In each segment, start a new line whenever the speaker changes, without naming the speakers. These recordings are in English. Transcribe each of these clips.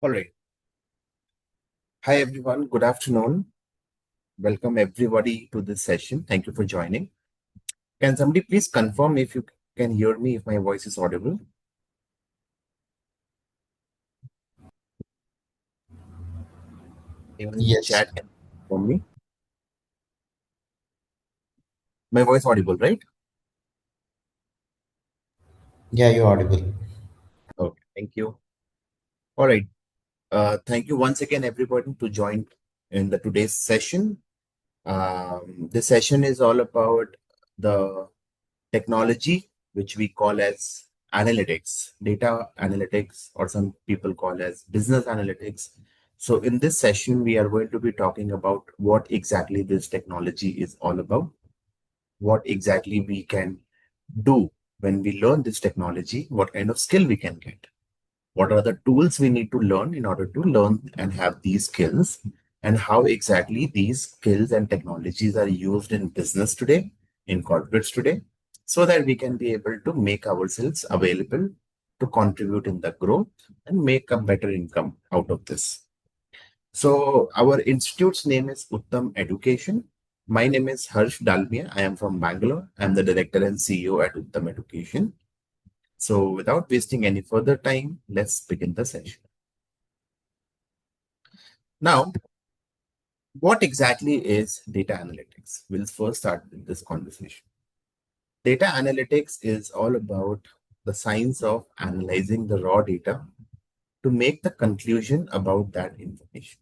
All right. Hi, everyone. Good afternoon. Welcome, everybody, to this session. Thank you for joining. Can somebody please confirm if you can hear me, if my voice is audible? Even in the
Yes.
chat, can confirm me? My voice audible, right?
Yeah, you're audible.
Okay. Thank you. All right. Thank you once again, everybody, to join in the today's session. This session is all about the technology, which we call as analytics, data analytics, or some people call as business analytics. So in this session, we are going to be talking about what exactly this technology is all about, what exactly we can do when we learn this technology, what kind of skill we can get, what are the tools we need to learn in order to learn and have these skills, and how exactly these skills and technologies are used in business today, in corporates today, so that we can be able to make ourselves available to contribute in the growth and make a better income out of this. So our institute's name is Uttam Education. My name is Harsh Dalmia. I am from Bangalore. I'm the director and CEO at Uttam Education. So without wasting any further time, let's begin the session. Now, what exactly is data analytics? We'll first start with this conversation. Data analytics is all about the science of analyzing the raw data to make the conclusion about that information.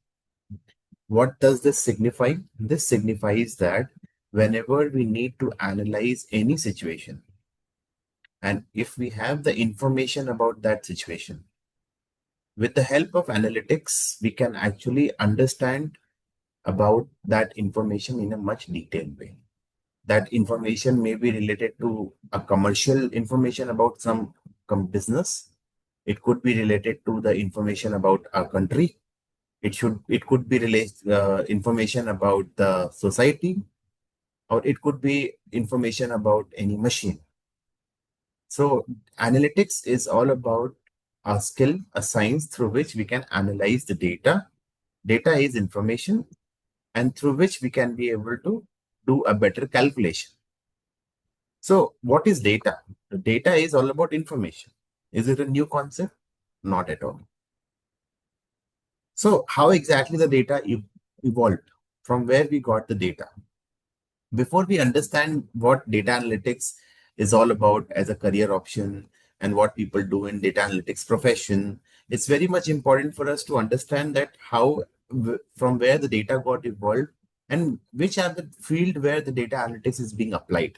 What does this signify? This signifies that whenever we need to analyze any situation, and if we have the information about that situation, with the help of analytics, we can actually understand about that information in a much detailed way. That information may be related to a commercial information about some business. It could be related to the information about our country. It could be related information about the society, or it could be information about any machine. So analytics is all about a skill, a science through which we can analyze the data. Data is information, and through which we can be able to do a better calculation. So, what is data? The data is all about information. Is it a new concept? Not at all. So, how exactly the data evolved? From where we got the data? Before we understand what data analytics is all about as a career option and what people do in data analytics profession, it's very much important for us to understand that how from where the data got evolved and which are the field where the data analytics is being applied.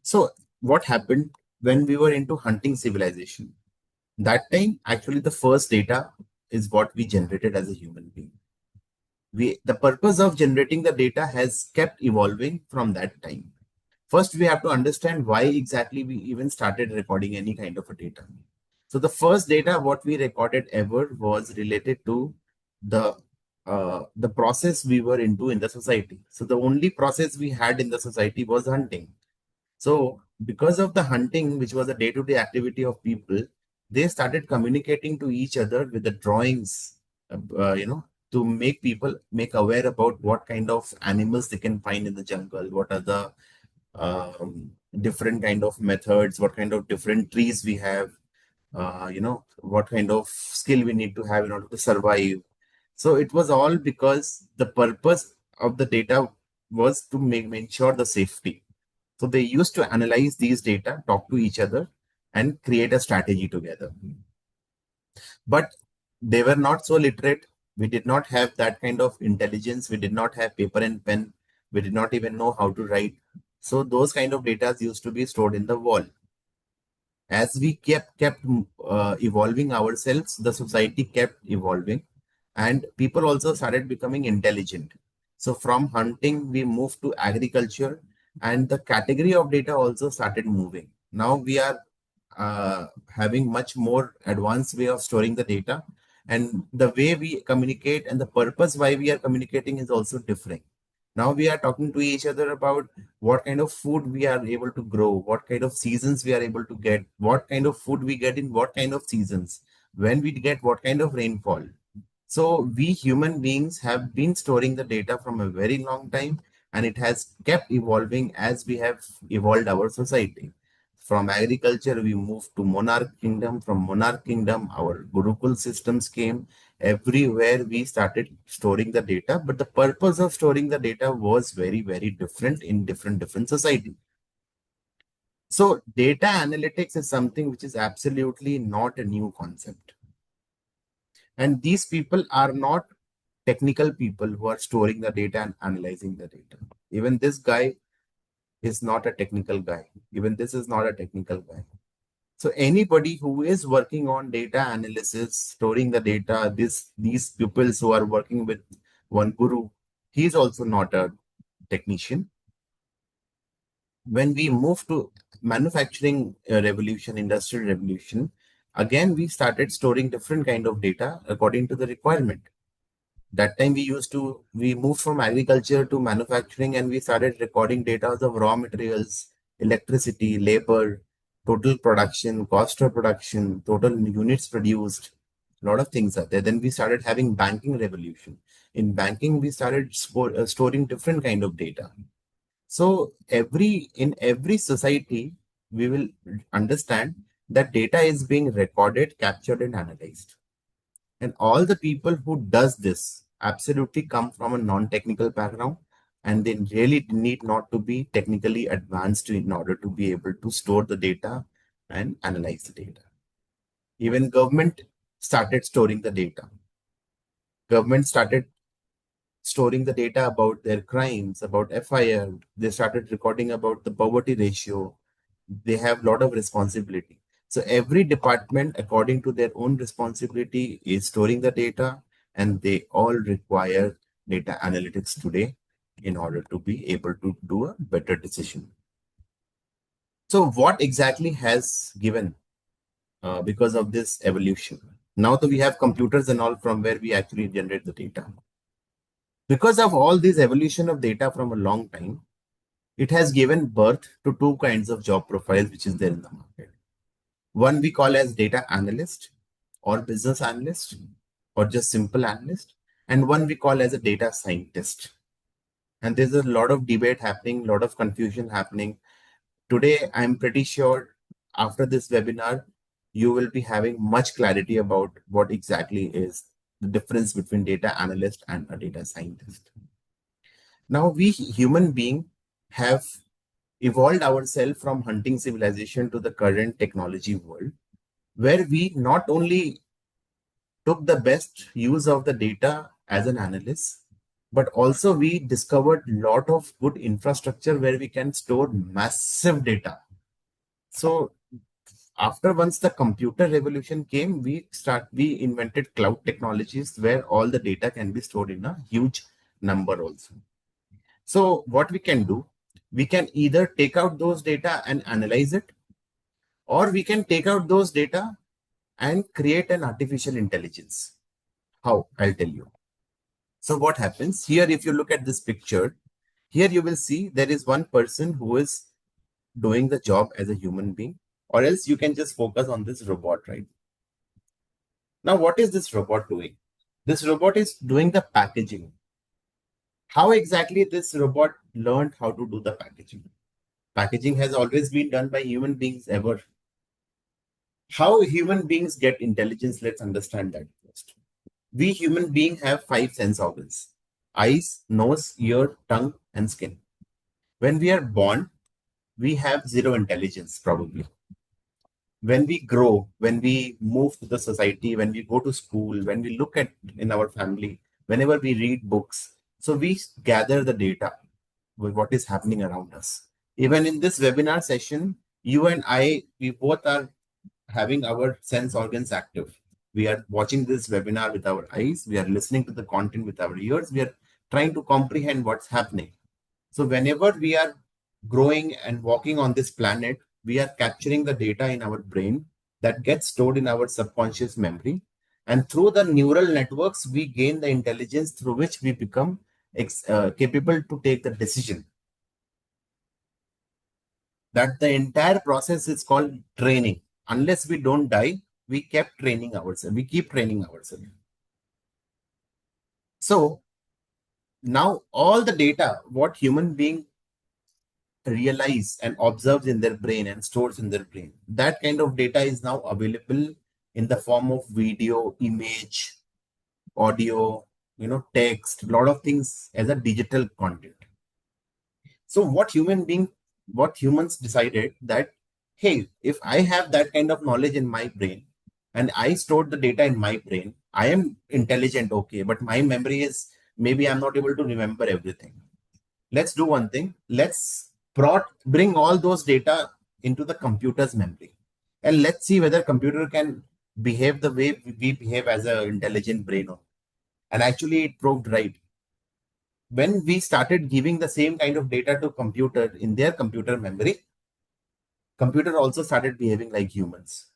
So what happened when we were into hunting civilization? That time, actually, the first data is what we generated as a human being. The purpose of generating the data has kept evolving from that time. First, we have to understand why exactly we even started recording any kind of a data. So the first data what we recorded ever was related to the the process we were into in the society. So the only process we had in the society was hunting. So, because of the hunting, which was a day to day activity of people, they started communicating to each other with the drawings, to make people make aware about what kind of animals they can find in the jungle, what are the different kind of methods, what kind of different trees we have, what kind of skill we need to have in order to survive. So it was all because the purpose of the data was to make ensure the safety. So they used to analyze these data, talk to each other, and create a strategy together. But they were not so literate. We did not have that kind of intelligence. We did not have paper and pen. We did not even know how to write. So those kind of data used to be stored in the wall. As we kept evolving ourselves, the society kept evolving, and people also started becoming intelligent. So from hunting, we moved to agriculture, and the category of data also started moving. Now we are having much more advanced way of storing the data, and the way we communicate and the purpose why we are communicating is also different. Now we are talking to each other about what kind of food we are able to grow, what kind of seasons we are able to get, what kind of food we get in what kind of seasons. when we get what kind of rainfall. So we human beings have been storing the data from a very long time, and it has kept evolving as we have evolved our society. From agriculture, we moved to monarch kingdom. From monarch kingdom, our Gurukul systems came. Everywhere we started storing the data, but the purpose of storing the data was very, very different in different society. So data analytics is something which is absolutely not a new concept. And these people are not technical people who are storing the data and analyzing the data. Even this guy is not a technical guy. Even this is not a technical guy. So anybody who is working on data analysis, storing the data, these pupils who are working with one guru, he is also not a technician. When we move to manufacturing revolution, industrial revolution, again we started storing different kind of data according to the requirement. That time we moved from agriculture to manufacturing, and we started recording data of raw materials, electricity, labor, total production, cost of production, total units produced. A lot of things are there. Then we started having banking revolution. In banking, we started storing different kind of data. So in every society, we will understand that data is being recorded, captured, and analyzed. And all the people who does this absolutely come from a non-technical background, and they really need not to be technically advanced in order to be able to store the data and analyze the data. Even government started storing the data. Government started storing the data about their crimes, about FIR. They started recording about the poverty ratio. They have a lot of responsibility. So every department, according to their own responsibility, is storing the data, and they all require data analytics today in order to be able to do a better decision. So what exactly has given because of this evolution? Now that we have computers and all from where we actually generate the data. Because of all this evolution of data from a long time, it has given birth to two kinds of job profiles which is there in the market. One we call as data analyst or business analyst or just simple analyst, and one we call as a data scientist. And there's a lot of debate happening, a lot of confusion happening. Today, I'm pretty sure after this webinar, you will be having much clarity about what exactly is the difference between data analyst and a data scientist. Now, we human being have evolved ourselves from hunting civilization to the current technology world, where we not only took the best use of the data as an analyst, but also we discovered a lot of good infrastructure where we can store massive data. So after once the computer revolution came, we invented cloud technologies where all the data can be stored in a huge number also. So what we can do, we can either take out those data and analyze it, or we can take out those data and create an artificial intelligence. How? I'll tell you. So what happens here, if you look at this picture, here you will see there is one person who is doing the job as a human being, or else you can just focus on this robot, right? Now, what is this robot doing? This robot is doing the packaging. How exactly this robot learned how to do the packaging? Packaging has always been done by human beings ever. How human beings get intelligence? Let's understand that first. We human beings have five sense organs: eyes, nose, ear, tongue, and skin. When we are born, we have zero intelligence probably. When we grow, when we move to the society, when we go to school, when we look at in our family, whenever we read books, so we gather the data with what is happening around us. Even in this webinar session, you and I, we both are having our sense organs active. We are watching this webinar with our eyes. We are listening to the content with our ears. We are trying to comprehend what's happening. So whenever we are growing and walking on this planet, we are capturing the data in our brain that gets stored in our subconscious memory. And through the neural networks, we gain the intelligence through which we become capable to take the decision. That the entire process is called training. Unless we don't die, we kept training ourselves. We keep training ourselves. So now all the data, what human being realize and observes in their brain and stores in their brain, that kind of data is now available in the form of video, image, audio, text, a lot of things as a digital content. So what humans decided that, hey, if I have that kind of knowledge in my brain and I stored the data in my brain, I am intelligent, okay, but my memory is, maybe I'm not able to remember everything. Let's do one thing. Let's bring all those data into the computer's memory, and let's see whether computer can behave the way we behave as an intelligent brain. And actually, it proved right. When we started giving the same kind of data to computer in their computer memory, computer also started behaving like humans.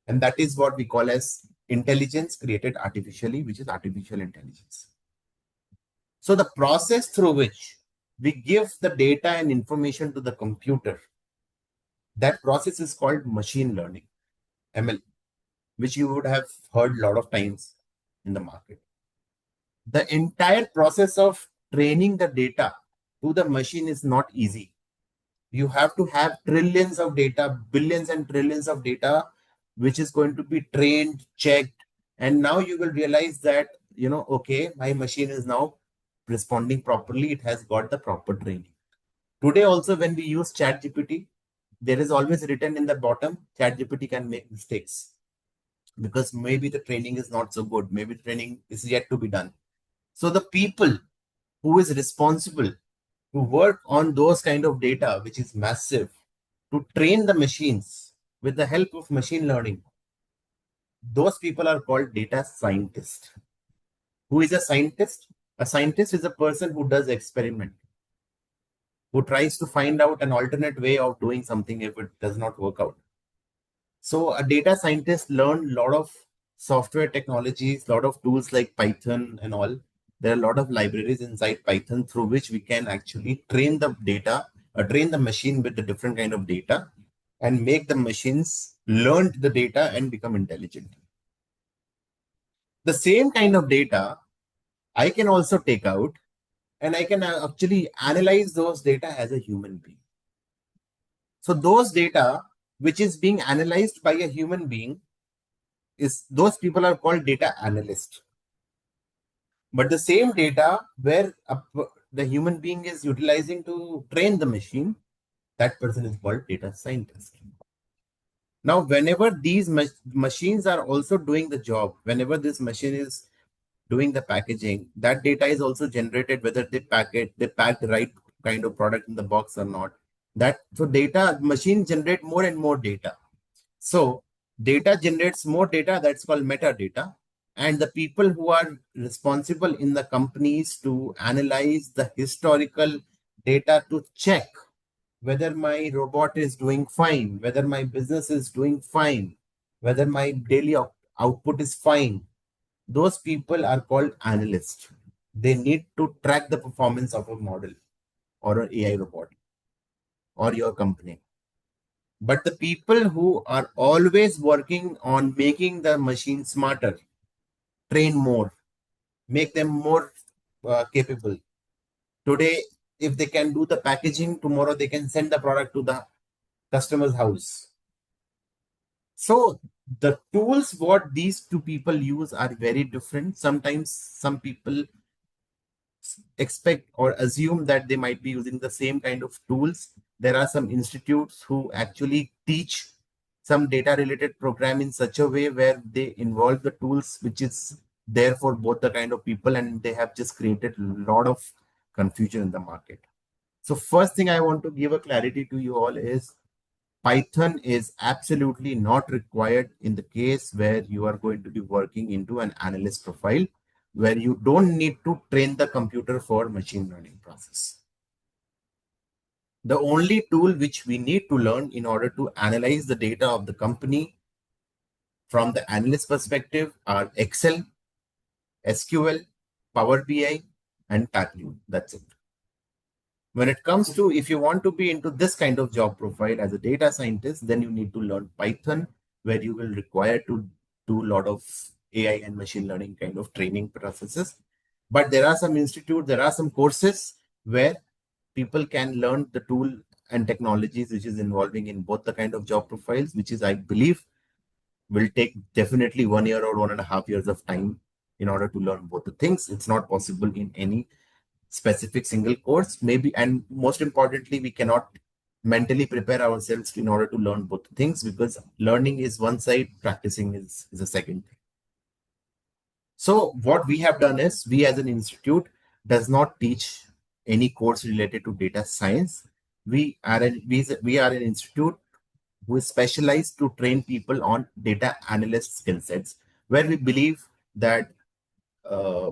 And that is what we call as intelligence created artificially, which is artificial intelligence. So the process through which we give the data and information to the computer, that process is called machine learning, ML, which you would have heard a lot of times in the market. The entire process of training the data to the machine is not easy. You have to have trillions of data, billions and trillions of data, which is going to be trained, checked. And now you will realize that, okay, my machine is now responding properly. It has got the proper training. Today, also, when we use ChatGPT, there is always written in the bottom, ChatGPT can make mistakes because maybe the training is not so good. Maybe training is yet to be done. So the people who is responsible to work on those kind of data, which is massive, to train the machines with the help of machine learning, those people are called data scientists. Who is a scientist? A scientist is a person who does experiment, who tries to find out an alternate way of doing something if it does not work out. So a data scientist learned a lot of software technologies, a lot of tools like Python and all. There are a lot of libraries inside Python through which we can actually train the data, train the machine with the different kind of data and make the machines learn the data and become intelligent. The same kind of data I can also take out and I can actually analyze those data as a human being. So those data which is being analyzed by a human being, is those people are called data analysts. But the same data where the human being is utilizing to train the machine, that person is called data scientist. Now, whenever these machines are also doing the job, whenever this machine is doing the packaging, that data is also generated, whether they pack the right kind of product in the box or not. That so data machine generate more and more data. So data generates more data, that's called metadata. And the people who are responsible in the companies to analyze the historical data to check whether my robot is doing fine, whether my business is doing fine, whether my daily output is fine, those people are called analysts. They need to track the performance of a model or an AI robot or your company. But the people who are always working on making the machine smarter, train more, make them more capable. Today, if they can do the packaging, tomorrow they can send the product to the customer's house. So the tools what these two people use are very different. Sometimes some people expect or assume that they might be using the same kind of tools. There are some institutes who actually teach some data related program in such a way where they involve the tools which is there for both the kind of people, and they have just created a lot of confusion in the market. So first thing I want to give a clarity to you all is Python is absolutely not required in the case where you are going to be working into an analyst profile, where you don't need to train the computer for machine learning process. The only tool which we need to learn in order to analyze the data of the company from the analyst perspective are Excel, SQL, Power BI, and Tableau. That's it. When it comes to, if you want to be into this kind of job profile as a data scientist, then you need to learn Python, where you will require to do a lot of AI and machine learning kind of training processes. But there are some institutes, there are some courses where people can learn the tool and technologies which is involving in both the kind of job profiles, which is, I believe, will take definitely 1 year or 1.5 years of time in order to learn both the things. It's not possible in any specific single course, maybe, and most importantly, we cannot mentally prepare ourselves in order to learn both things, because learning is one side, practicing is a second thing. So what we have done is, we as an institute does not teach any course related to data science. We are an institute who is specialized to train people on data analyst skill sets, where we believe that uh,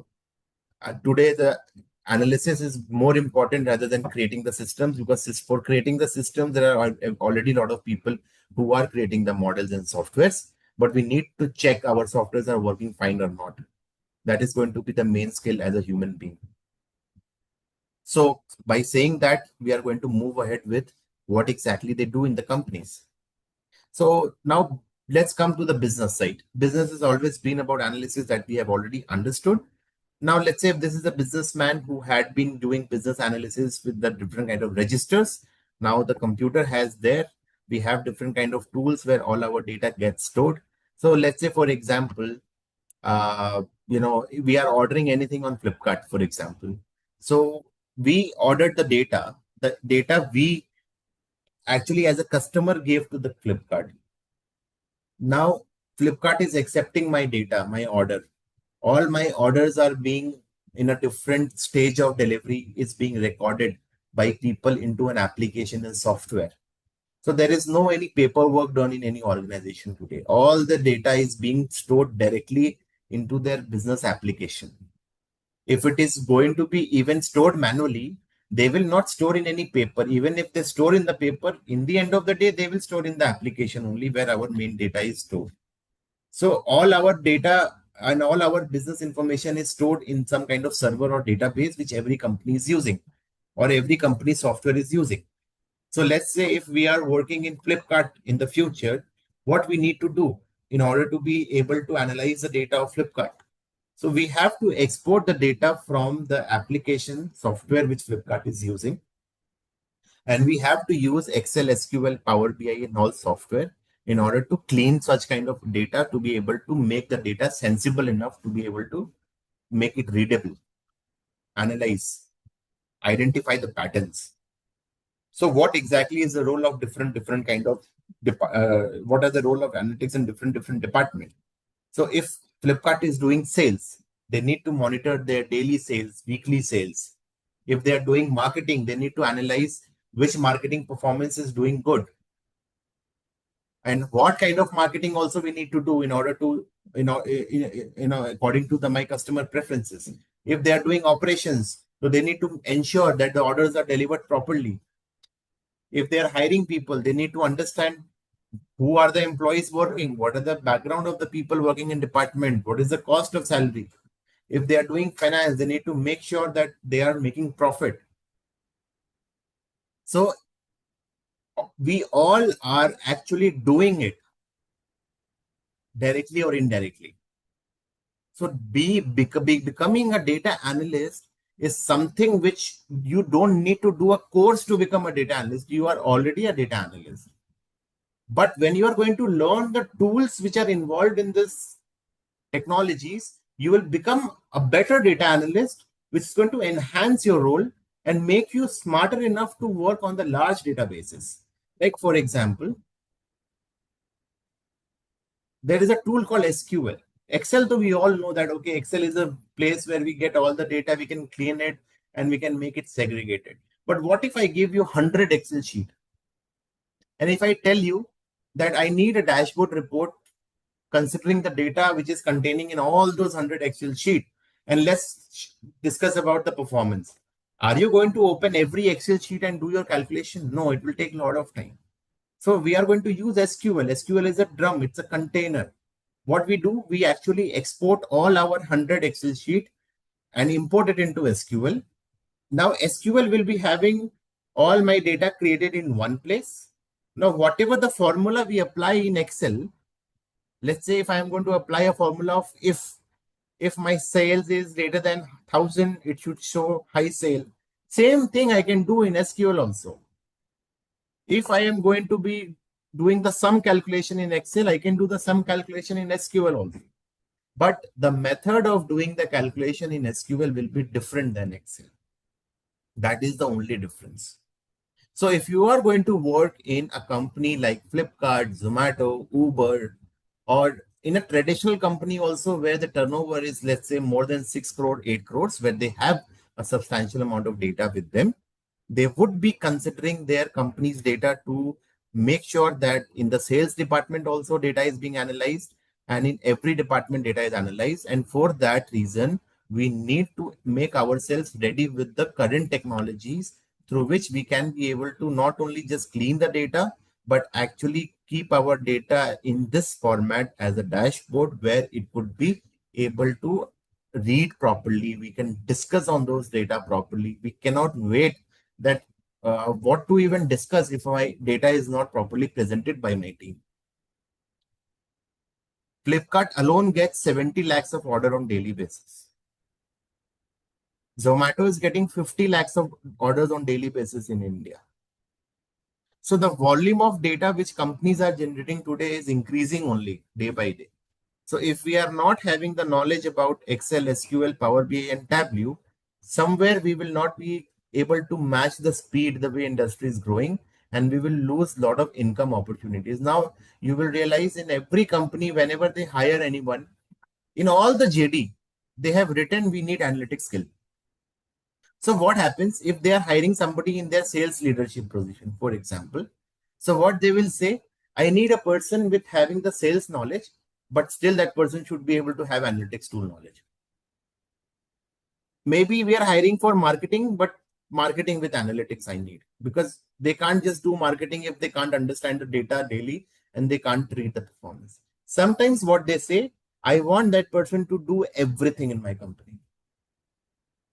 today the analysis is more important rather than creating the systems, because for creating the systems there are already a lot of people who are creating the models and softwares, but we need to check our softwares are working fine or not. That is going to be the main skill as a human being. So by saying that, we are going to move ahead with what exactly they do in the companies. So now let's come to the business side. Business has always been about analysis, that we have already understood. Now let's say if this is a businessman who had been doing business analysis with the different kind of registers. Now the computer has there, we have different kind of tools where all our data gets stored. So let's say, for example, we are ordering anything on Flipkart, for example. So we ordered the data we actually as a customer gave to the Flipkart. Now Flipkart is accepting my data, my order. All my orders are being in a different stage of delivery, is being recorded by people into an application and software. So there is no any paperwork done in any organization today. All the data is being stored directly into their business application. If it is going to be even stored manually, they will not store in any paper. Even if they store in the paper, in the end of the day, they will store in the application only, where our main data is stored. So all our data and all our business information is stored in some kind of server or database, which every company is using, or every company software is using. So let's say if we are working in Flipkart in the future, what we need to do in order to be able to analyze the data of Flipkart. So we have to export the data from the application software which Flipkart is using. And we have to use Excel, SQL, Power BI, and all software in order to clean such kind of data, to be able to make the data sensible enough to be able to make it readable, analyze, identify the patterns. So what exactly is the role of different kind of what are the role of analytics in different departments? So if Flipkart is doing sales, they need to monitor their daily sales, weekly sales. If they are doing marketing, they need to analyze which marketing performance is doing good, and what kind of marketing also we need to do in order to, according to my customer preferences. If they are doing operations, so they need to ensure that the orders are delivered properly. If they are hiring people, they need to understand who are the employees working, what are the background of the people working in department, what is the cost of salary. If they are doing finance, they need to make sure that they are making profit. So we all are actually doing it directly or indirectly. So becoming a data analyst is something which you don't need to do a course to become a data analyst. You are already a data analyst. But when you are going to learn the tools which are involved in this technologies, you will become a better data analyst, which is going to enhance your role and make you smarter enough to work on the large databases. Like, for example, there is a tool called SQL. Excel, though we all know that, okay, Excel is a place where we get all the data, we can clean it and we can make it segregated. But what if I give you 100 Excel sheet? And if I tell you that I need a dashboard report considering the data which is containing in all those 100 Excel sheet, and let's discuss about the performance. Are you going to open every Excel sheet and do your calculation? No, it will take a lot of time. So we are going to use SQL. SQL is a drum, it's a container. What we do, we actually export all our 100 Excel sheet and import it into SQL. Now SQL will be having all my data created in one place. Now, whatever the formula we apply in Excel, Let's say if I am going to apply a formula of if my sales is greater than 1,000, it should show high sale. Same thing I can do in SQL also. If I am going to be doing the sum calculation in Excel, I can do the sum calculation in SQL also. But the method of doing the calculation in SQL will be different than Excel. That is the only difference. So if you are going to work in a company like Flipkart, Zomato, Uber, or in a traditional company also where the turnover is, let's say, more than 6 crore, 8 crores, where they have a substantial amount of data with them, they would be considering their company's data to make sure that in the sales department also data is being analyzed, and in every department data is analyzed. And for that reason, we need to make ourselves ready with the current technologies through which we can be able to not only just clean the data, but actually keep our data in this format as a dashboard where it would be able to read properly. We can discuss on those data properly. We cannot wait that what to even discuss if my data is not properly presented by my team. Flipkart alone gets 70 lakhs of order on daily basis. Zomato is getting 50 lakhs of orders on daily basis in India. So the volume of data which companies are generating today is increasing only day by day. So if we are not having the knowledge about Excel, SQL, Power BI, and Tableau, somewhere we will not be able to match the speed the way industry is growing, and we will lose a lot of income opportunities. Now you will realize in every company, whenever they hire anyone, in all the JD, they have written we need analytics skill. So what happens if they are hiring somebody in their sales leadership position, for example? So what they will say, I need a person with having the sales knowledge, but still that person should be able to have analytics tool knowledge. Maybe we are hiring for marketing, but marketing with analytics I need, because they can't just do marketing if they can't understand the data daily and they can't read the performance. Sometimes what they say, I want that person to do everything in my company.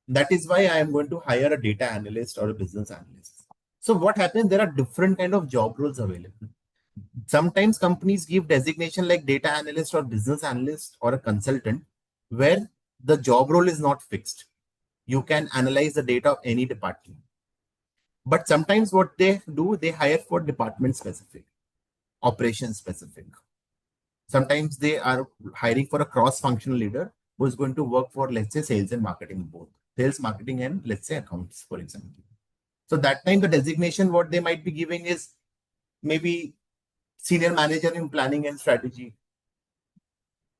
That is why I am going to hire a data analyst or a business analyst. So what happens? There are different kind of job roles available. Sometimes companies give designation like data analyst or business analyst or a consultant, where the job role is not fixed. You can analyze the data of any department. But sometimes what they do, they hire for department specific, operation specific. Sometimes they are hiring for a cross-functional leader who is going to work for, let's say, sales and marketing both. Sales, marketing, and let's say accounts, for example. So that time the designation what they might be giving is maybe senior manager in planning and strategy,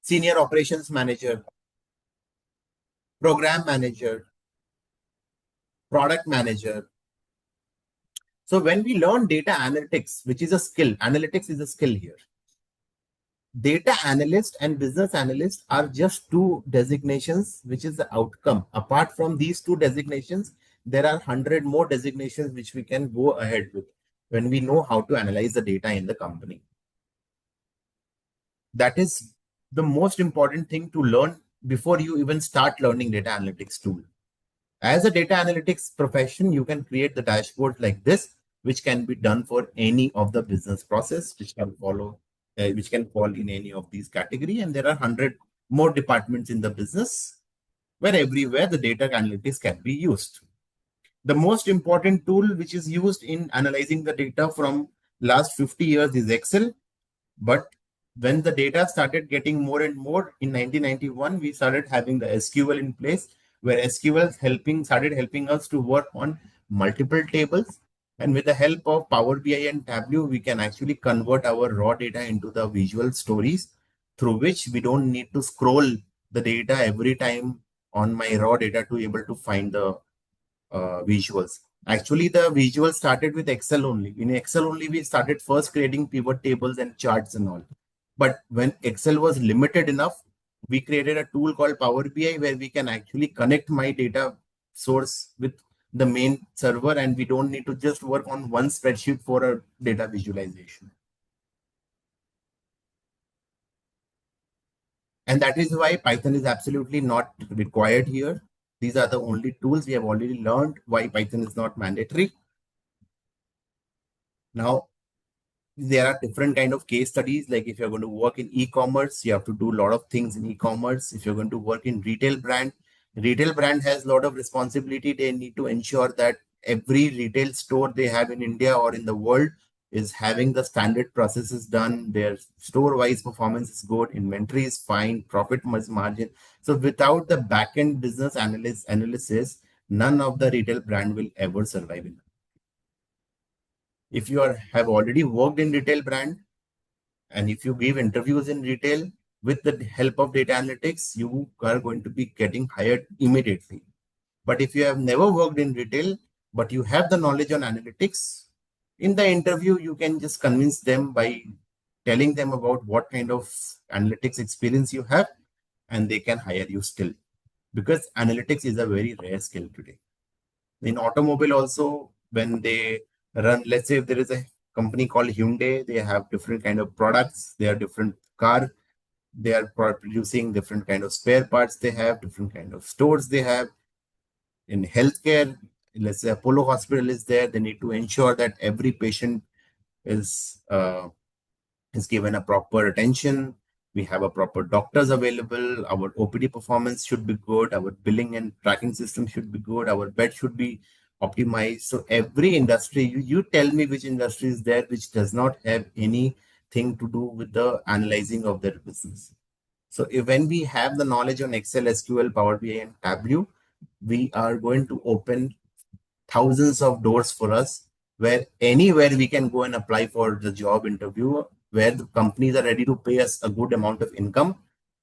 senior operations manager, program manager, product manager. So when we learn data analytics, which is a skill, analytics is a skill here. Data analyst and business analyst are just two designations, which is the outcome. Apart from these two designations, there are 100 more designations which we can go ahead with when we know how to analyze the data in the company. That is the most important thing to learn before you even start learning data analytics tool. As a data analytics profession, you can create the dashboard like this, which can be done for any of the business process, which can fall in any of these category. And there are 100 more departments in the business where everywhere the data analytics can be used. The most important tool which is used in analyzing the data from last 50 years is Excel. But when the data started getting more and more in 1991, we started having the SQL in place, where SQL started helping us to work on multiple tables. And with the help of Power BI and Tableau, we can actually convert our raw data into the visual stories, through which we don't need to scroll the data every time on my raw data to able to find the visuals. Actually, the visuals started with Excel only. In Excel only, we started first creating pivot tables and charts and all. But when Excel was limited enough, we created a tool called Power BI where we can actually connect my data source with the main server, and we don't need to just work on one spreadsheet for a data visualization. And that is why Python is absolutely not required here. These are the only tools we have already learned why Python is not mandatory. Now, there are different kind of case studies. Like if you're going to work in e-commerce, you have to do a lot of things in e-commerce. If you're going to work in retail brand has a lot of responsibility. They need to ensure that every retail store they have in India or in the world is having the standard processes done. Their store wise performance is good, inventory is fine, profit margin. So without the back end business analysis, none of the retail brand will ever survive. If you have already worked in retail brand, and if you give interviews in retail with the help of data analytics, you are going to be getting hired immediately. But if you have never worked in retail, but you have the knowledge on analytics, in the interview, you can just convince them by telling them about what kind of analytics experience you have, and they can hire you still, because analytics is a very rare skill today. In automobile also, when they run, let's say if there is a company called Hyundai, they have different kind of products, they are different car, they are producing different kind of spare parts, they have different kind of stores they have. In healthcare, let's say Apollo hospital is there, they need to ensure that every patient is is given a proper attention. We have a proper doctors available. Our OPD performance should be good. Our billing and tracking system should be good. Our bed should be optimized. So every industry, you tell me which industry is there which does not have anything to do with the analyzing of their business. So if, when we have the knowledge on Excel, SQL, Power BI, and Tableau, we are going to open thousands of doors for us, where anywhere we can go and apply for the job interview, where the companies are ready to pay us a good amount of income,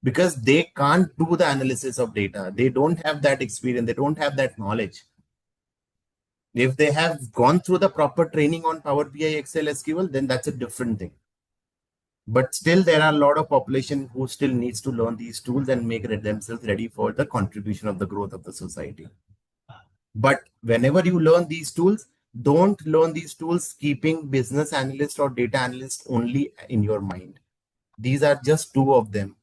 because they can't do the analysis of data. They don't have that experience. They don't have that knowledge. If they have gone through the proper training on Power BI, Excel, SQL, then that's a different thing. But still, there are a lot of population who still needs to learn these tools and make themselves ready for the contribution of the growth of the society. But whenever you learn these tools, don't learn these tools keeping business analyst or data analyst only in your mind. These are just two of them.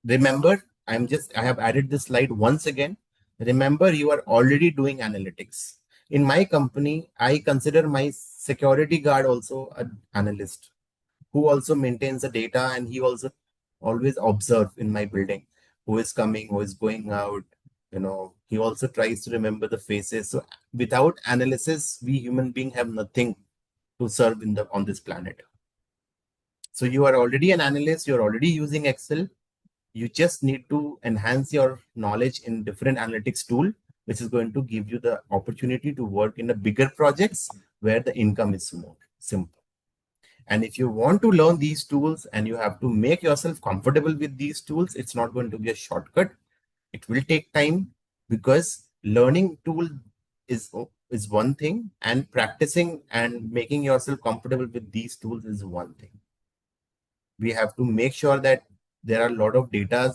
Remember, I have added this slide once again. Remember, you are already doing analytics. In my company, I consider my security guard also an analyst who also maintains the data, and he also always observe in my building who is coming, who is going out. He also tries to remember the faces. So without analysis, we human beings have nothing to serve in the on this planet. So you are already an analyst, you're already using Excel. You just need to enhance your knowledge in different analytics tool, which is going to give you the opportunity to work in the bigger projects where the income is more simple. And if you want to learn these tools and you have to make yourself comfortable with these tools, it's not going to be a shortcut. It will take time, because learning tool is one thing, and practicing and making yourself comfortable with these tools is one thing. We have to make sure that there are a lot of data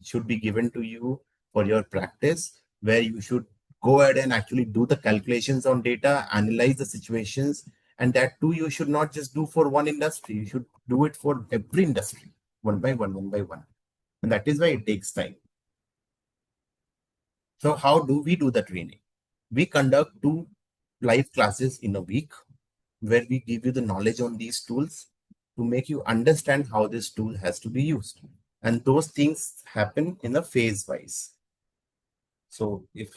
should be given to you for your practice, where you should go ahead and actually do the calculations on data, analyze the situations, and that too you should not just do for one industry. You should do it for every industry, one by one by one. And that is why it takes time. So how do we do the training? We conduct 2 live classes in a week, where we give you the knowledge on these tools to make you understand how this tool has to be used. And those things happen in a phase wise. So if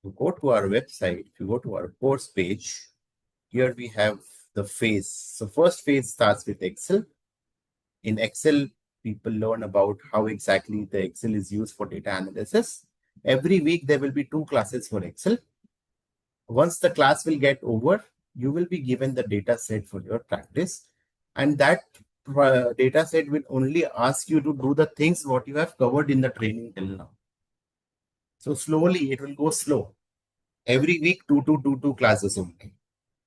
you go to our website, if you go to our course page, here we have the phase. So first phase starts with Excel. In Excel, people learn about how exactly the Excel is used for data analysis. Every week, there will be 2 classes for Excel. Once the class will get over, you will be given the data set for your practice. And that data set will only ask you to do the things what you have covered in the training till now. So slowly, it will go slow. Every week, two classes only.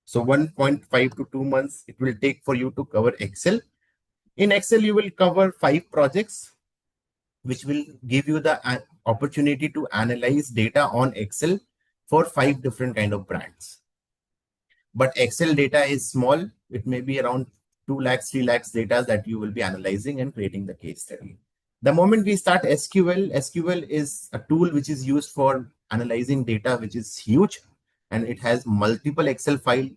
So 1.5 to 2 months, it will take for you to cover Excel. In Excel, you will cover 5 projects, which will give you the opportunity to analyze data on Excel for 5 different kind of brands. But Excel data is small. It may be around 2 lakhs, 3 lakhs data that you will be analyzing and creating the case study. The moment we start SQL, SQL is a tool which is used for analyzing data, which is huge, and it has multiple Excel files.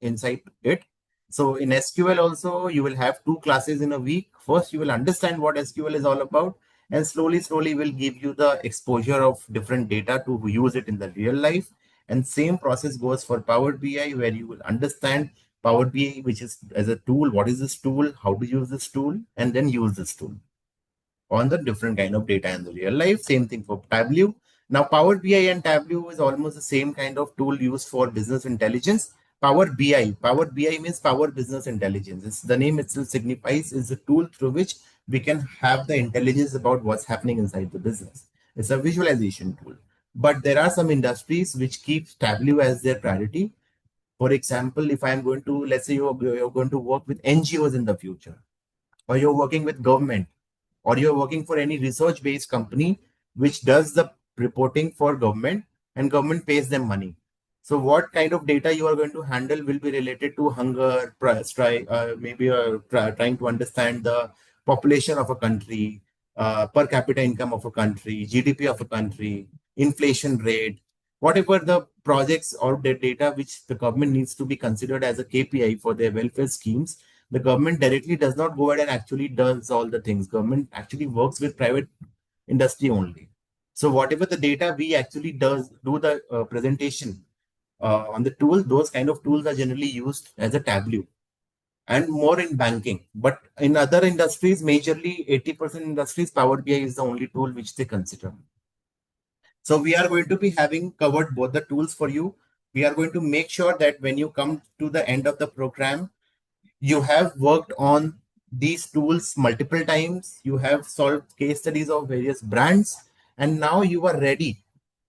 inside it. So in SQL also, you will have two classes in a week. First, you will understand what SQL is all about, and slowly will give you the exposure of different data to use it in the real life. And same process goes for Power BI, where you will understand Power BI, which is as a tool, what is this tool, how to use this tool, and then use this tool on the different kind of data in the real life. Same thing for Tableau. Now, Power BI and Tableau is almost the same kind of tool used for business intelligence. Power BI means Power Business Intelligence. It's, the name itself signifies is a tool through which we can have the intelligence about what's happening inside the business. It's a visualization tool. But there are some industries which keep Tableau as their priority. For example, if I'm going to, let's say you're going to work with NGOs in the future, or you're working with government, or you're working for any research based company which does the reporting for government, and government pays them money. So what kind of data you are going to handle will be related to hunger, strike, maybe trying to understand the population of a country, per capita income of a country, GDP of a country, inflation rate, whatever the projects or the data which the government needs to be considered as a KPI for their welfare schemes. The government directly does not go ahead and actually does all the things. Government actually works with private industry only. So whatever the data we actually do the presentation on the tool, those kind of tools are generally used as a Tableau, and more in banking. But in other industries, majorly 80% industries, Power BI is the only tool which they consider. So we are going to be having covered both the tools for you. We are going to make sure that when you come to the end of the program, you have worked on these tools multiple times, you have solved case studies of various brands, and now you are ready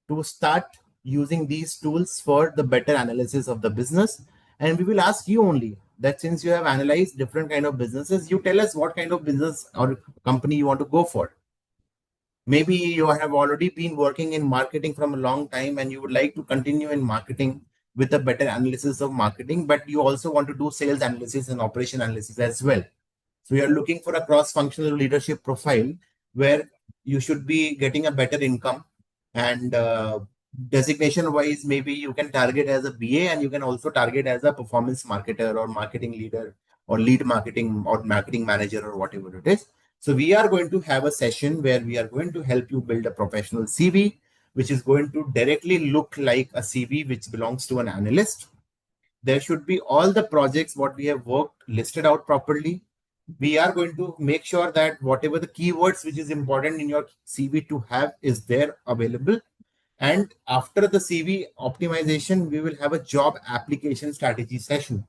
to start using these tools for the better analysis of the business. And we will ask you only that, since you have analyzed different kind of businesses, you tell us what kind of business or company you want to go for. Maybe you have already been working in marketing from a long time and you would like to continue in marketing with a better analysis of marketing, but you also want to do sales analysis and operation analysis as well. So you're looking for a cross-functional leadership profile where you should be getting a better income, and designation wise, maybe you can target as a BA, and you can also target as a performance marketer or marketing leader or lead marketing or marketing manager or whatever it is. So we are going to have a session where we are going to help you build a professional CV, which is going to directly look like a CV which belongs to an analyst. There should be all the projects what we have worked listed out properly. We are going to make sure that whatever the keywords which is important in your CV to have is there available. And after the CV optimization, we will have a job application strategy session.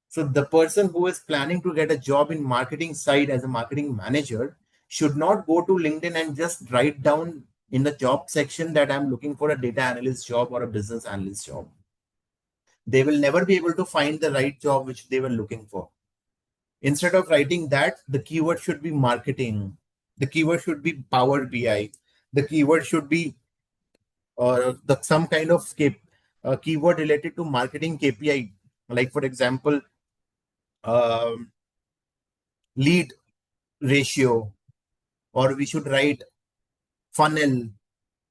So the person who is planning to get a job in marketing side as a marketing manager should not go to LinkedIn and just write down in the job section that I'm looking for a data analyst job or a business analyst job. They will never be able to find the right job which they were looking for. Instead of writing that, the keyword should be marketing. The keyword should be Power BI. The keyword should be some kind of keyword related to marketing KPI. Like for example, um, lead ratio, or we should write funnel.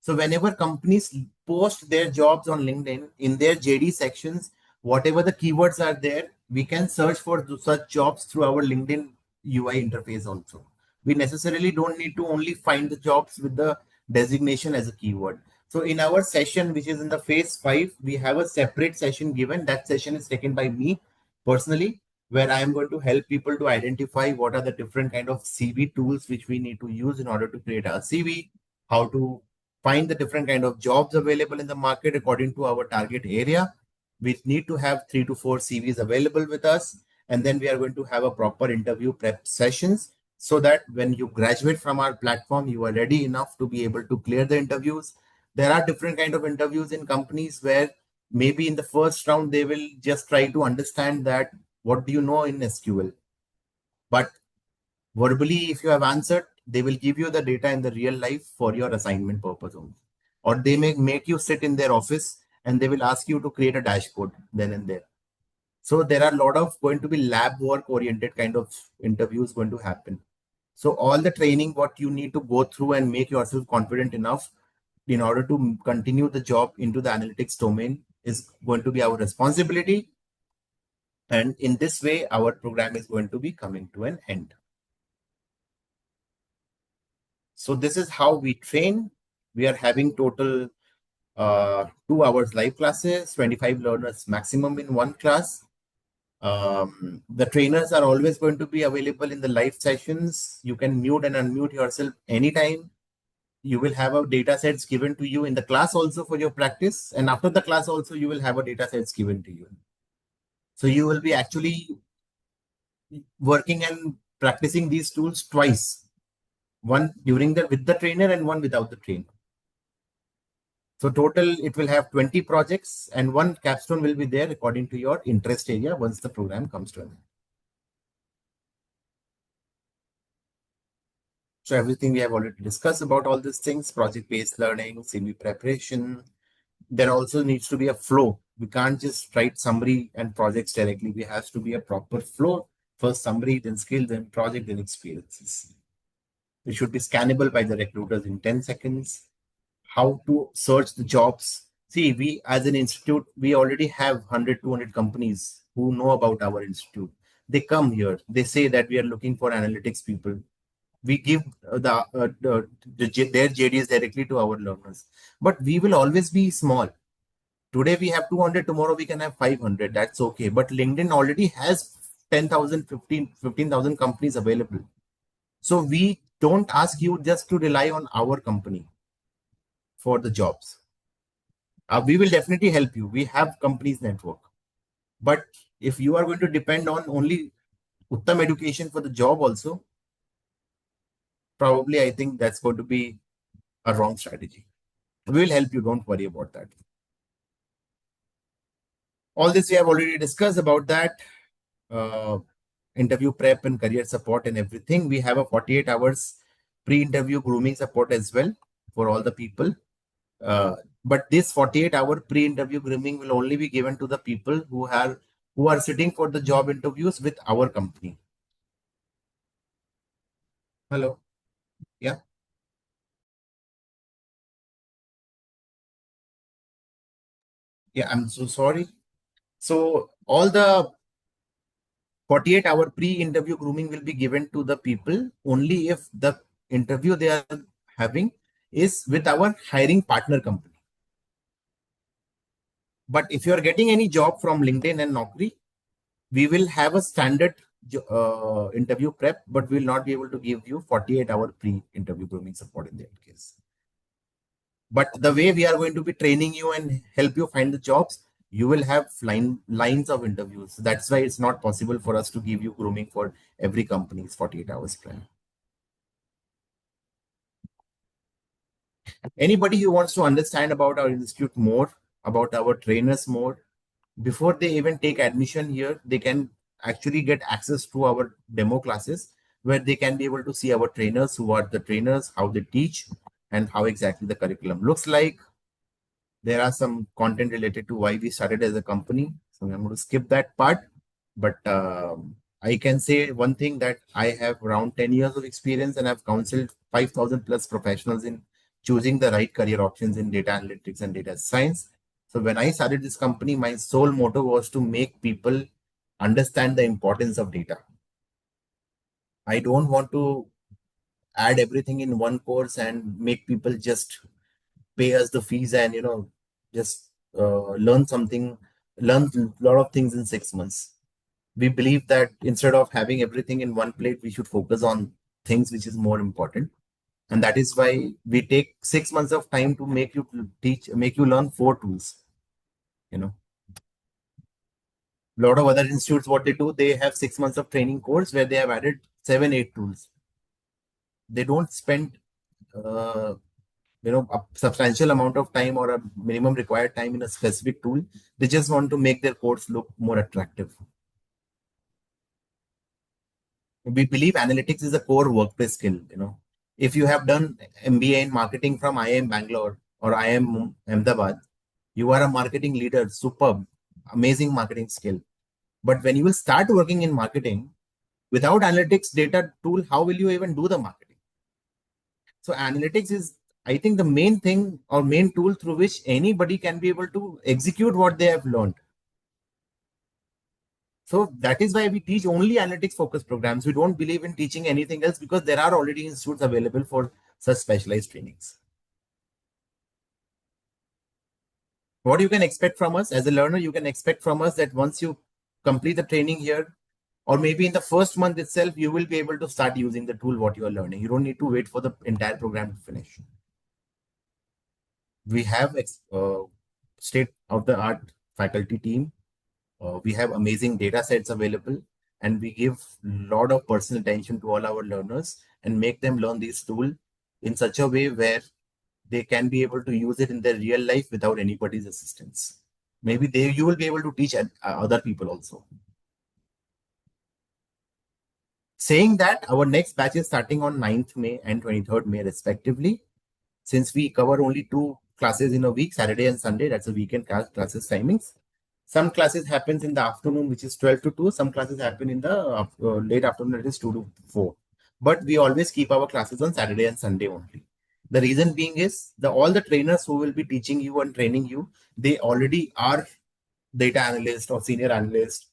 So whenever companies post their jobs on LinkedIn in their JD sections, whatever the keywords are there, we can search for such jobs through our LinkedIn UI interface also. We necessarily don't need to only find the jobs with the designation as a keyword. So in our session, which is in the phase 5, we have a separate session given. That session is taken by me personally, where I am going to help people to identify what are the different kind of CV tools which we need to use in order to create our CV, how to find the different kind of jobs available in the market according to our target area. We need to have 3 to 4 CVs available with us, and then we are going to have a proper interview prep sessions, so that when you graduate from our platform, you are ready enough to be able to clear the interviews. There are different kind of interviews in companies where maybe in the first round they will just try to understand that what do you know in SQL, but verbally, if you have answered, they will give you the data in the real life for your assignment purpose only. Or they may make you sit in their office and they will ask you to create a dashboard then and there. So there are a lot of going to be lab work oriented kind of interviews going to happen. So all the training what you need to go through and make yourself confident enough in order to continue the job into the analytics domain is going to be our responsibility. And in this way, our program is going to be coming to an end. So this is how we train. We are having total 2 hours live classes, 25 learners maximum in one class. The trainers are always going to be available in the live sessions. You can mute and unmute yourself anytime. You will have a data sets given to you in the class also for your practice. And after the class also, you will have a data sets given to you. So you will be actually working and practicing these tools twice, one during the with the trainer and one without the trainer. So total, it will have 20 projects and one capstone will be there according to your interest area once the program comes to an end. So everything we have already discussed about all these things, project-based learning, CV preparation. There also needs to be a flow. We can't just write summary and projects directly. We have to be a proper flow. First summary, then skill, then project, then experiences. It should be scannable by the recruiters in 10 seconds. How to search the jobs. See, we as an institute, we already have 100, 200 companies who know about our institute. They come here. They say that we are looking for analytics people. We give their JDs directly to our learners. But we will always be small. Today we have 200, tomorrow we can have 500. That's okay. But LinkedIn already has 10,000, 15,000 companies available. So we don't ask you just to rely on our company for the jobs. We will definitely help you. We have companies network. But if you are going to depend on only Uttam education for the job also, probably I think that's going to be a wrong strategy. We will help you. Don't worry about that. All this we have already discussed about that. Uh, Interview prep and career support and everything. We have a 48 hours pre-interview grooming support as well for all the people. But this 48-hour pre-interview grooming will only be given to the people who are sitting for the job interviews with our company. Hello. Yeah. Yeah. I'm so sorry. So all the 48-hour pre-interview grooming will be given to the people only if the interview they are having is with our hiring partner company. But if you are getting any job from LinkedIn and Naukri, we will have a standard interview prep, but we will not be able to give you 48-hour pre-interview grooming support in that case. But the way we are going to be training you and help you find the jobs, you will have lines of interviews. That's why it's not possible for us to give you grooming for every company's 48 hours plan. Anybody who wants to understand about our institute more, about our trainers more, before they even take admission here, they can actually get access to our demo classes where they can be able to see our trainers, who are the trainers, how they teach, and how exactly the curriculum looks like. There are some content related to why we started as a company. So I'm going to skip that part. But I can say one thing that I have around 10 years of experience and I've counseled 5,000 plus professionals in choosing the right career options in data analytics and data science. So when I started this company, my sole motto was to make people understand the importance of data. I don't want to add everything in one course and make people just pay us the fees and just learn something, learn a lot of things in 6 months. We believe that instead of having everything in one plate, we should focus on things which is more important. And that is why we take 6 months of time to make you learn 4 tools. You know, a lot of other institutes, what they do, they have 6 months of training course where they have added 7, 8 tools. They don't spend, uh, a substantial amount of time or a minimum required time in a specific tool. They just want to make their course look more attractive. We believe analytics is a core workplace skill. If you have done MBA in marketing from IIM Bangalore or IIM Ahmedabad, you are a marketing leader, superb, amazing marketing skill. But when you will start working in marketing without analytics data tool, how will you even do the marketing? So analytics is, I think, the main thing or main tool through which anybody can be able to execute what they have learned. So that is why we teach only analytics focused programs. We don't believe in teaching anything else because there are already institutes available for such specialized trainings. What you can expect from us as a learner, you can expect from us that once you complete the training here, or maybe in the first month itself, you will be able to start using the tool what you are learning. You don't need to wait for the entire program to finish. We have state of the art faculty team. We have amazing data sets available, and we give a lot of personal attention to all our learners and make them learn this tool in such a way where they can be able to use it in their real life without anybody's assistance. Maybe you will be able to teach other people also. Saying that, our next batch is starting on 9th May and 23rd May respectively. Since we cover only 2 classes in a week, Saturday and Sunday, that's a weekend classes timings. Some classes happens in the afternoon, which is 12 to 2. Some classes happen in the late afternoon, that is 2 to 4. But we always keep our classes on Saturday and Sunday only. The reason being is all the trainers who will be teaching you and training you, they already are data analyst or senior analyst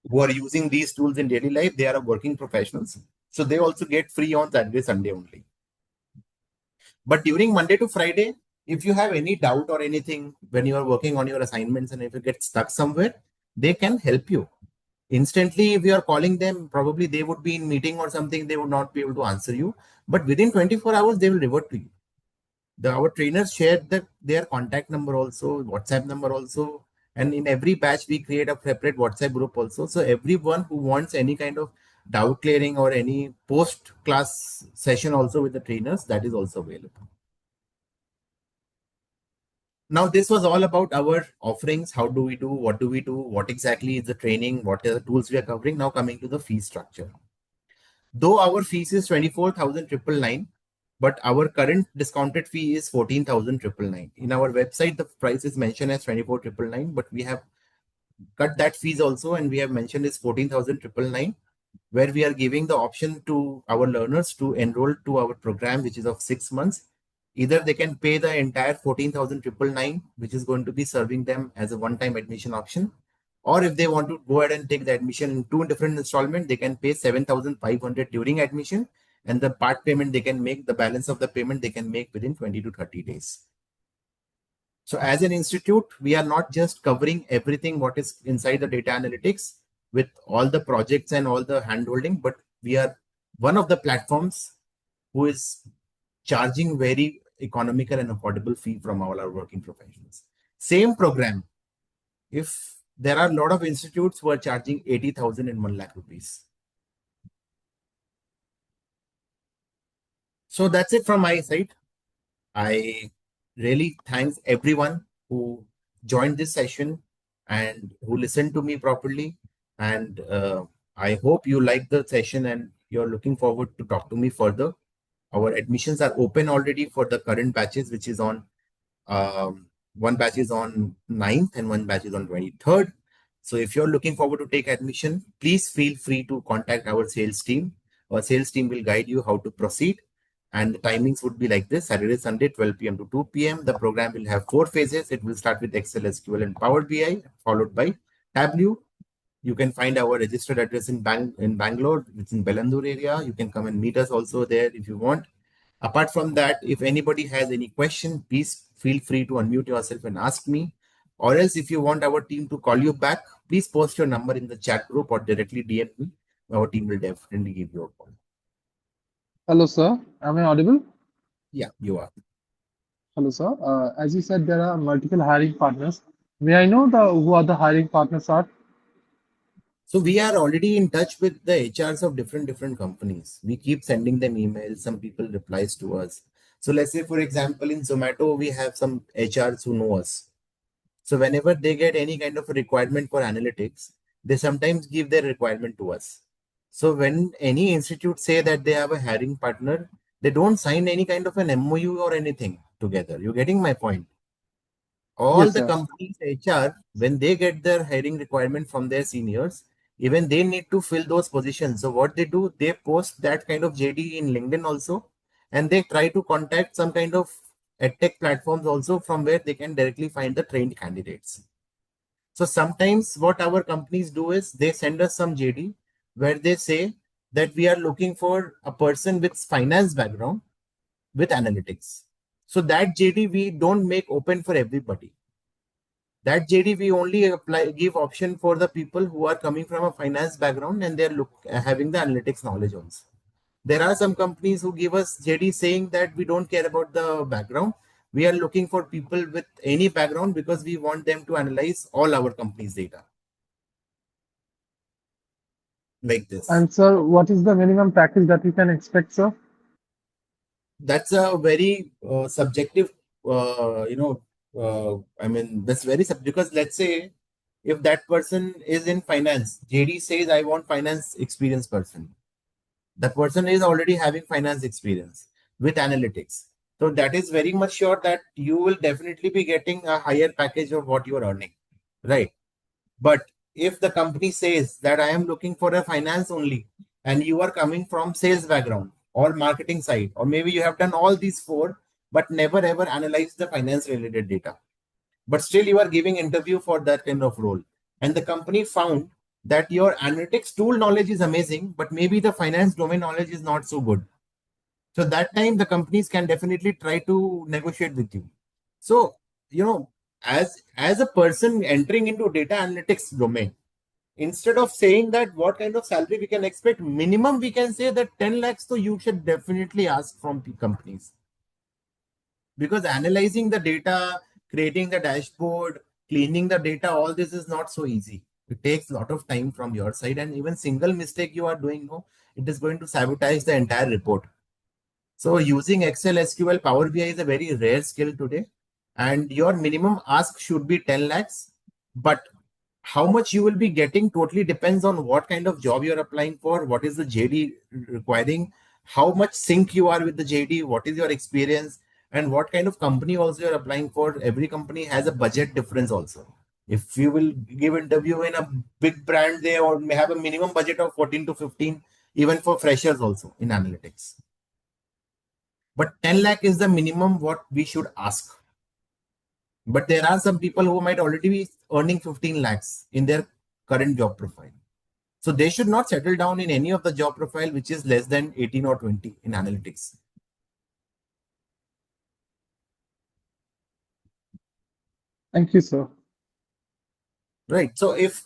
who are using these tools in daily life. They are working professionals. So they also get free on Saturday, Sunday only. But during Monday to Friday, if you have any doubt or anything when you are working on your assignments and if you get stuck somewhere, they can help you. Instantly, if you are calling them, probably they would be in meeting or something, they would not be able to answer you. But within 24 hours, they will revert to you. Our trainers share their contact number also, WhatsApp number also. And in every batch, we create a separate WhatsApp group also. So everyone who wants any kind of doubt clearing or any post class session also with the trainers, that is also available. Now, this was all about our offerings. How do we do? What do we do? What exactly is the training? What are the tools we are covering? Now, coming to the fee structure. Though our fees is 24,999, but our current discounted fee is 14,999. In our website, the price is mentioned as 24,999, but we have cut that fees also, and we have mentioned is 14,999, where we are giving the option to our learners to enroll to our program, which is of 6 months. Either they can pay the entire 14,999, which is going to be serving them as a one-time admission option, or if they want to go ahead and take the admission in 2 different installments, they can pay 7,500 during admission, and the part payment they can make, the balance of the payment they can make within 20 to 30 days. So as an institute, we are not just covering everything what is inside the data analytics with all the projects and all the handholding, but we are one of the platforms who is charging very economical and affordable fee from all our working professionals. Same program, if there are a lot of institutes who are charging 80,000 and 1 lakh rupees. So that's it from my side. I really thanks everyone who joined this session and who listened to me properly. And I hope you like the session and you're looking forward to talk to me further. Our admissions are open already for the current batches, which is on one batch is on 9th and one batch is on 23rd. So if you're looking forward to take admission, please feel free to contact our sales team. Our sales team will guide you how to proceed. And the timings would be like this: Saturday, Sunday, 12 p.m. to 2 p.m. The program will have 4 phases. It will start with Excel, SQL, and Power BI, followed by Tableau. You can find our registered address in Bangalore. It's in Bellandur area. You can come and meet us also there if you want. Apart from that, if anybody has any question, please feel free to unmute yourself and ask me. Or else, if you want our team to call you back, please post your number in the chat group or directly DM me. Our team will definitely give you a call.
Hello, sir. Am I audible?
Yeah, you are.
Hello, sir. As you said, there are multiple hiring partners. May I know who are the hiring partners are?
So we are already in touch with the HRs of different companies. We keep sending them emails. Some people replies to us. So let's say, for example, in Zomato, we have some HRs who know us. So whenever they get any kind of a requirement for analytics, they sometimes give their requirement to us. So when any institute say that they have a hiring partner, they don't sign any kind of an MOU or anything together. You're getting my point? All
Yes,
the
sir.
companies HR, when they get their hiring requirement from their seniors, even they need to fill those positions. So what they do, they post that kind of JD in LinkedIn also, and they try to contact some kind of edtech platforms also from where they can directly find the trained candidates. So sometimes what our companies do is they send us some JD where they say that we are looking for a person with finance background with analytics. So that JD we don't make open for everybody. That JD we only give option for the people who are coming from a finance background and they're having the analytics knowledge also. There are some companies who give us JD saying that we don't care about the background. We are looking for people with any background because we want them to analyze all our company's data like this.
And sir, what is the minimum package that we can expect, sir?
That's a very subjective, I mean, that's very because let's say if that person is in finance, JD says, I want finance experience person. The person is already having finance experience with analytics. So that is very much sure that you will definitely be getting a higher package of what you are earning, right? But if the company says that I am looking for a finance only, and you are coming from sales background or marketing side, or maybe you have done all these four, but never ever analyzed the finance related data, but still you are giving interview for that kind of role, and the company found that your analytics tool knowledge is amazing, but maybe the finance domain knowledge is not so good. So that time the companies can definitely try to negotiate with you. So, you know, as a person entering into data analytics domain, instead of saying that what kind of salary we can expect, minimum we can say that 10 lakhs, so you should definitely ask from companies, because analyzing the data, creating the dashboard, cleaning the data, all this is not so easy. It takes a lot of time from your side, and even single mistake you are doing, no, it is going to sabotage the entire report. So using Excel, SQL, Power BI is a very rare skill today, and your minimum ask should be 10 lakhs. But how much you will be getting totally depends on what kind of job you're applying for, what is the JD requiring, how much sync you are with the JD, what is your experience, and what kind of company also you're applying for. Every company has a budget difference also. If you will give interview in a big brand, they or may have a minimum budget of 14 to 15, even for freshers also in analytics. But 10 lakh is the minimum what we should ask. But there are some people who might already be earning 15 lakhs in their current job profile. So they should not settle down in any of the job profile which is less than 18 or 20 in analytics.
Thank you, sir.
Right. So if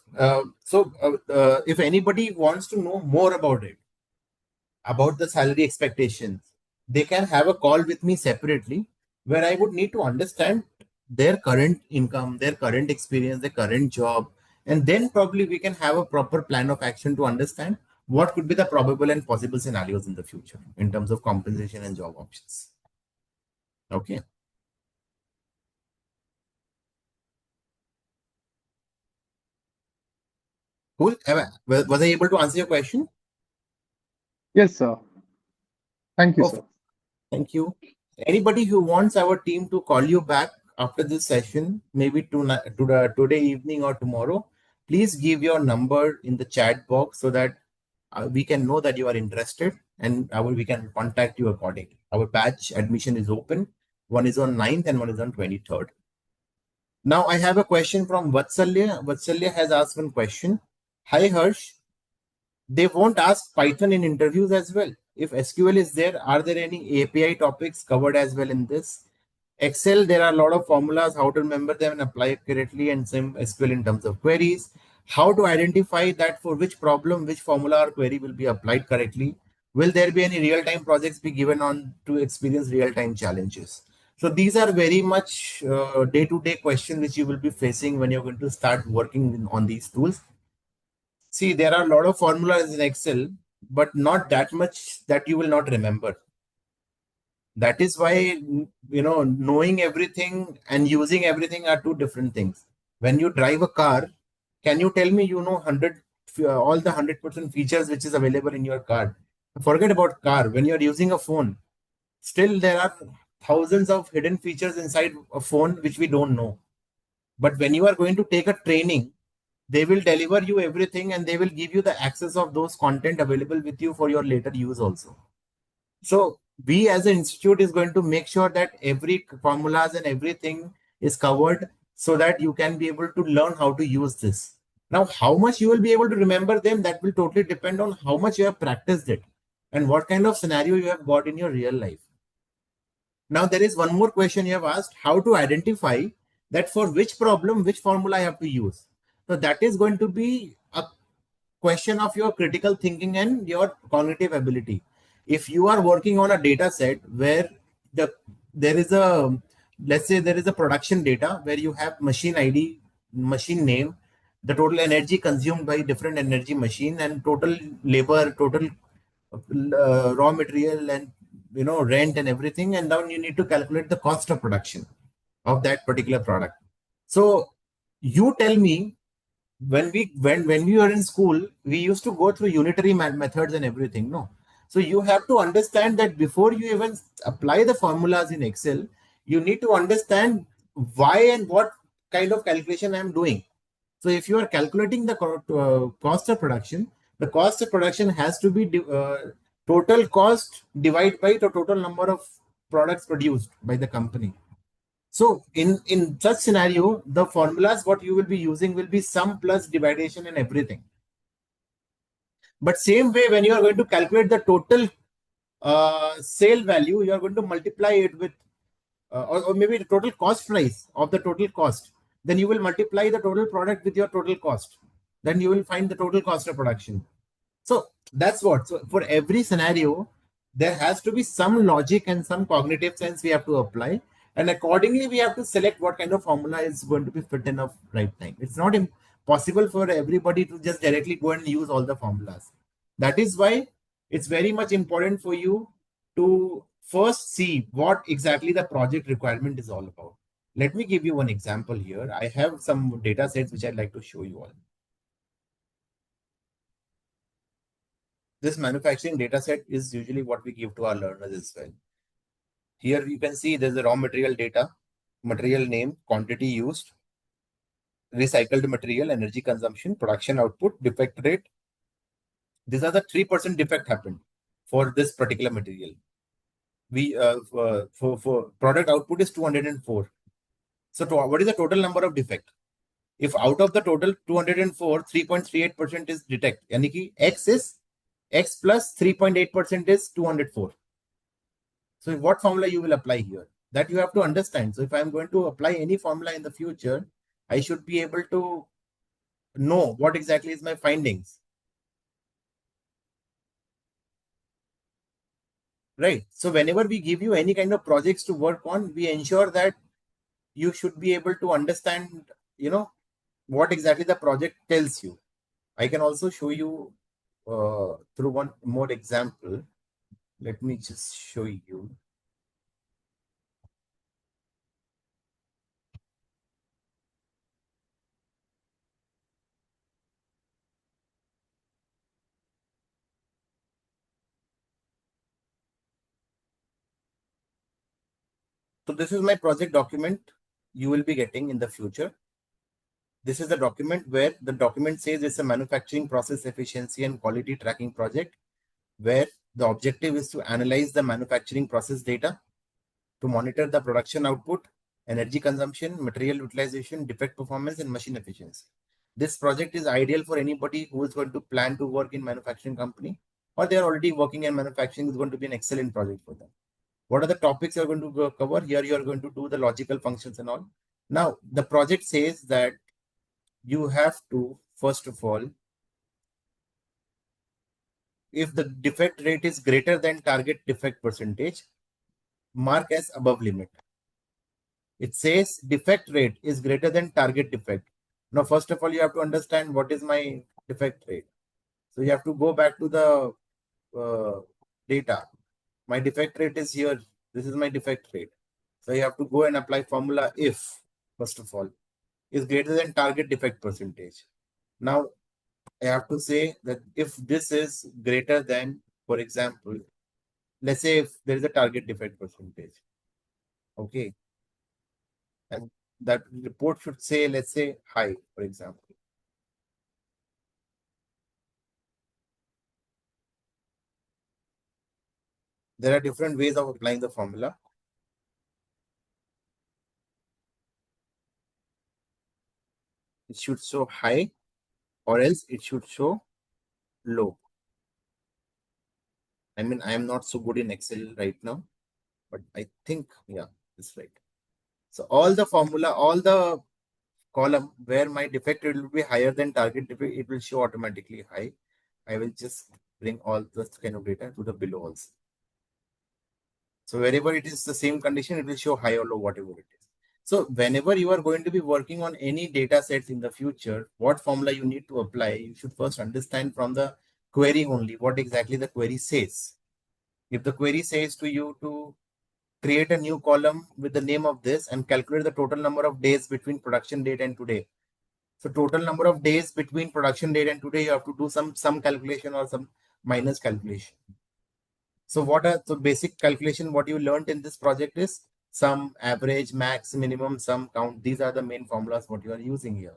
anybody wants to know more about it, about the salary expectations, they can have a call with me separately where I would need to understand their current income, their current experience, their current job, and then probably we can have a proper plan of action to understand what could be the probable and possible scenarios in the future in terms of compensation and job options. Okay, cool. Was I able to answer your question?
Yes, sir. Thank you,
Oh,
sir.
thank you. Anybody who wants our team to call you back after this session, maybe today evening or tomorrow, please give your number in the chat box so that we can know that you are interested, and we can contact you accordingly. Our batch admission is open. One is on 9th and one is on 23rd. Now I have a question from Vatsalya. Vatsalya has asked one question. Hi Harsh, they won't ask Python in interviews as well. If SQL is there, are there any API topics covered as well in this? Excel, there are a lot of formulas, how to remember them and apply accurately, and same SQL in terms of queries. How to identify that for which problem, which formula or query will be applied correctly? Will there be any real-time projects be given on to experience real-time challenges? So these are very much day-to-day questions which you will be facing when you're going to start working on these tools. See, there are a lot of formulas in Excel, but not that much that you will not remember. That is why, knowing everything and using everything are two different things. When you drive a car, can you tell me you know 100 all the 100% features which is available in your car? Forget about car. When you're using a phone, still there are thousands of hidden features inside a phone which we don't know. But when you are going to take a training, they will deliver you everything and they will give you the access of those content available with you for your later use also. So we as an institute is going to make sure that every formulas and everything is covered so that you can be able to learn how to use this. Now, how much you will be able to remember them, that will totally depend on how much you have practiced it and what kind of scenario you have got in your real life. Now, there is one more question you have asked, how to identify that for which problem, which formula I have to use. So that is going to be a question of your critical thinking and your cognitive ability. If you are working on a data set where the there is a, let's say there is a production data where you have machine ID, machine name, the total energy consumed by different energy machine, and total labor, total raw material, and rent and everything, and then you need to calculate the cost of production of that particular product. So you tell me, when we were in school, we used to go through unitary methods and everything, no? So you have to understand that before you even apply the formulas in Excel, you need to understand why and what kind of calculation I'm doing. So if you are calculating the cost of production, the cost of production has to be total cost divided by the total number of products produced by the company. So in such scenario, the formulas what you will be using will be sum plus dividation and everything. But same way, when you are going to calculate the total sale value, you are going to multiply it with, or maybe the total cost price of the total cost. Then you will multiply the total product with your total cost. Then you will find the total cost of production. So that's what. So for every scenario, there has to be some logic and some cognitive sense we have to apply. And accordingly, we have to select what kind of formula is going to be fit enough right time. It's not possible for everybody to just directly go and use all the formulas. That is why it's very much important for you to first see what exactly the project requirement is all about. Let me give you one example here. I have some data sets which I'd like to show you all. This manufacturing data set is usually what we give to our learners as well. Here you can see there's a raw material data, material name, quantity used, recycled material, energy consumption, production output, defect rate. These are the 3% defect happened for this particular material. We for product output is 204. So what is the total number of defect? If out of the total 204, 3.38% is detect. Yani ki X is X plus 3.8% is 204. So what formula you will apply here? That you have to understand. So if I'm going to apply any formula in the future, I should be able to know what exactly is my findings. Right. So whenever we give you any kind of projects to work on, we ensure that you should be able to understand, what exactly the project tells you. I can also show you through one more example. Let me just show you. So this is my project document you will be getting in the future. This is the document where the document says it's a manufacturing process efficiency and quality tracking project, where the objective is to analyze the manufacturing process data, to monitor the production output, energy consumption, material utilization, defect performance, and machine efficiency. This project is ideal for anybody who is going to plan to work in manufacturing company, or they are already working in manufacturing. Is going to be an excellent project for them. What are the topics you're going to cover? Here you are going to do the logical functions and all. Now, the project says that you have to, first of all, if the defect rate is greater than target defect percentage, mark as above limit. It says defect rate is greater than target defect. Now, first of all, you have to understand what is my defect rate. So you have to go back to the data. My defect rate is here. This is my defect rate. So you have to go and apply formula if, first of all, is greater than target defect percentage. Now, I have to say that if this is greater than, for example, let's say if there is a target defect percentage, okay, and that report should say, let's say, high, for example. There are different ways of applying the formula. it should show high, or else it should show low. I mean, I am not so good in Excel right now, but I think, yeah, it's right. So all the formula, all the column where my defect rate will be higher than target defect, it will show automatically high. I will just bring all this kind of data to the below also. So wherever it is the same condition, it will show high or low, whatever it is. So whenever you are going to be working on any data sets in the future, what formula you need to apply, you should first understand from the query only what exactly the query says. If the query says to you to create a new column with the name of this and calculate the total number of days between production date and today. So total number of days between production date and today, you have to do some calculation or some minus calculation. So what are the basic calculation what you learned in this project is sum, average, max, minimum, sum, count. These are the main formulas what you are using here.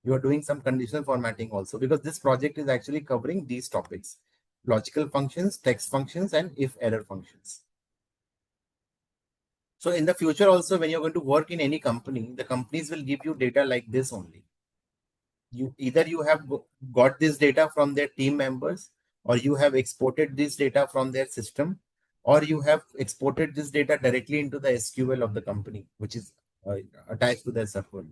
You are doing some conditional formatting also because this project is actually covering these topics: logical functions, text functions, and if error functions. So in the future also, when you're going to work in any company, the companies will give you data like this only. You either you have got this data from their team members, or you have exported this data from their system, or you have exported this data directly into the SQL of the company, which is attached to their server.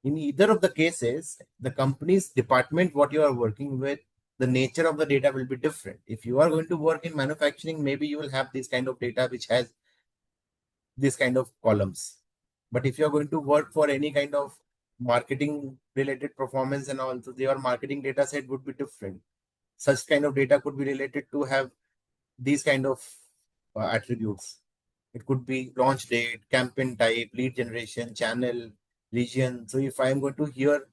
In either of the cases, the company's department, what you are working with, the nature of the data will be different. If you are going to work in manufacturing, maybe you will have this kind of data which has this kind of columns. But if you're going to work for any kind of marketing related performance and all, so your marketing data set would be different. Such kind of data could be related to have these kind of attributes. It could be launch date, campaign type, lead generation, channel, region. So if I'm going to here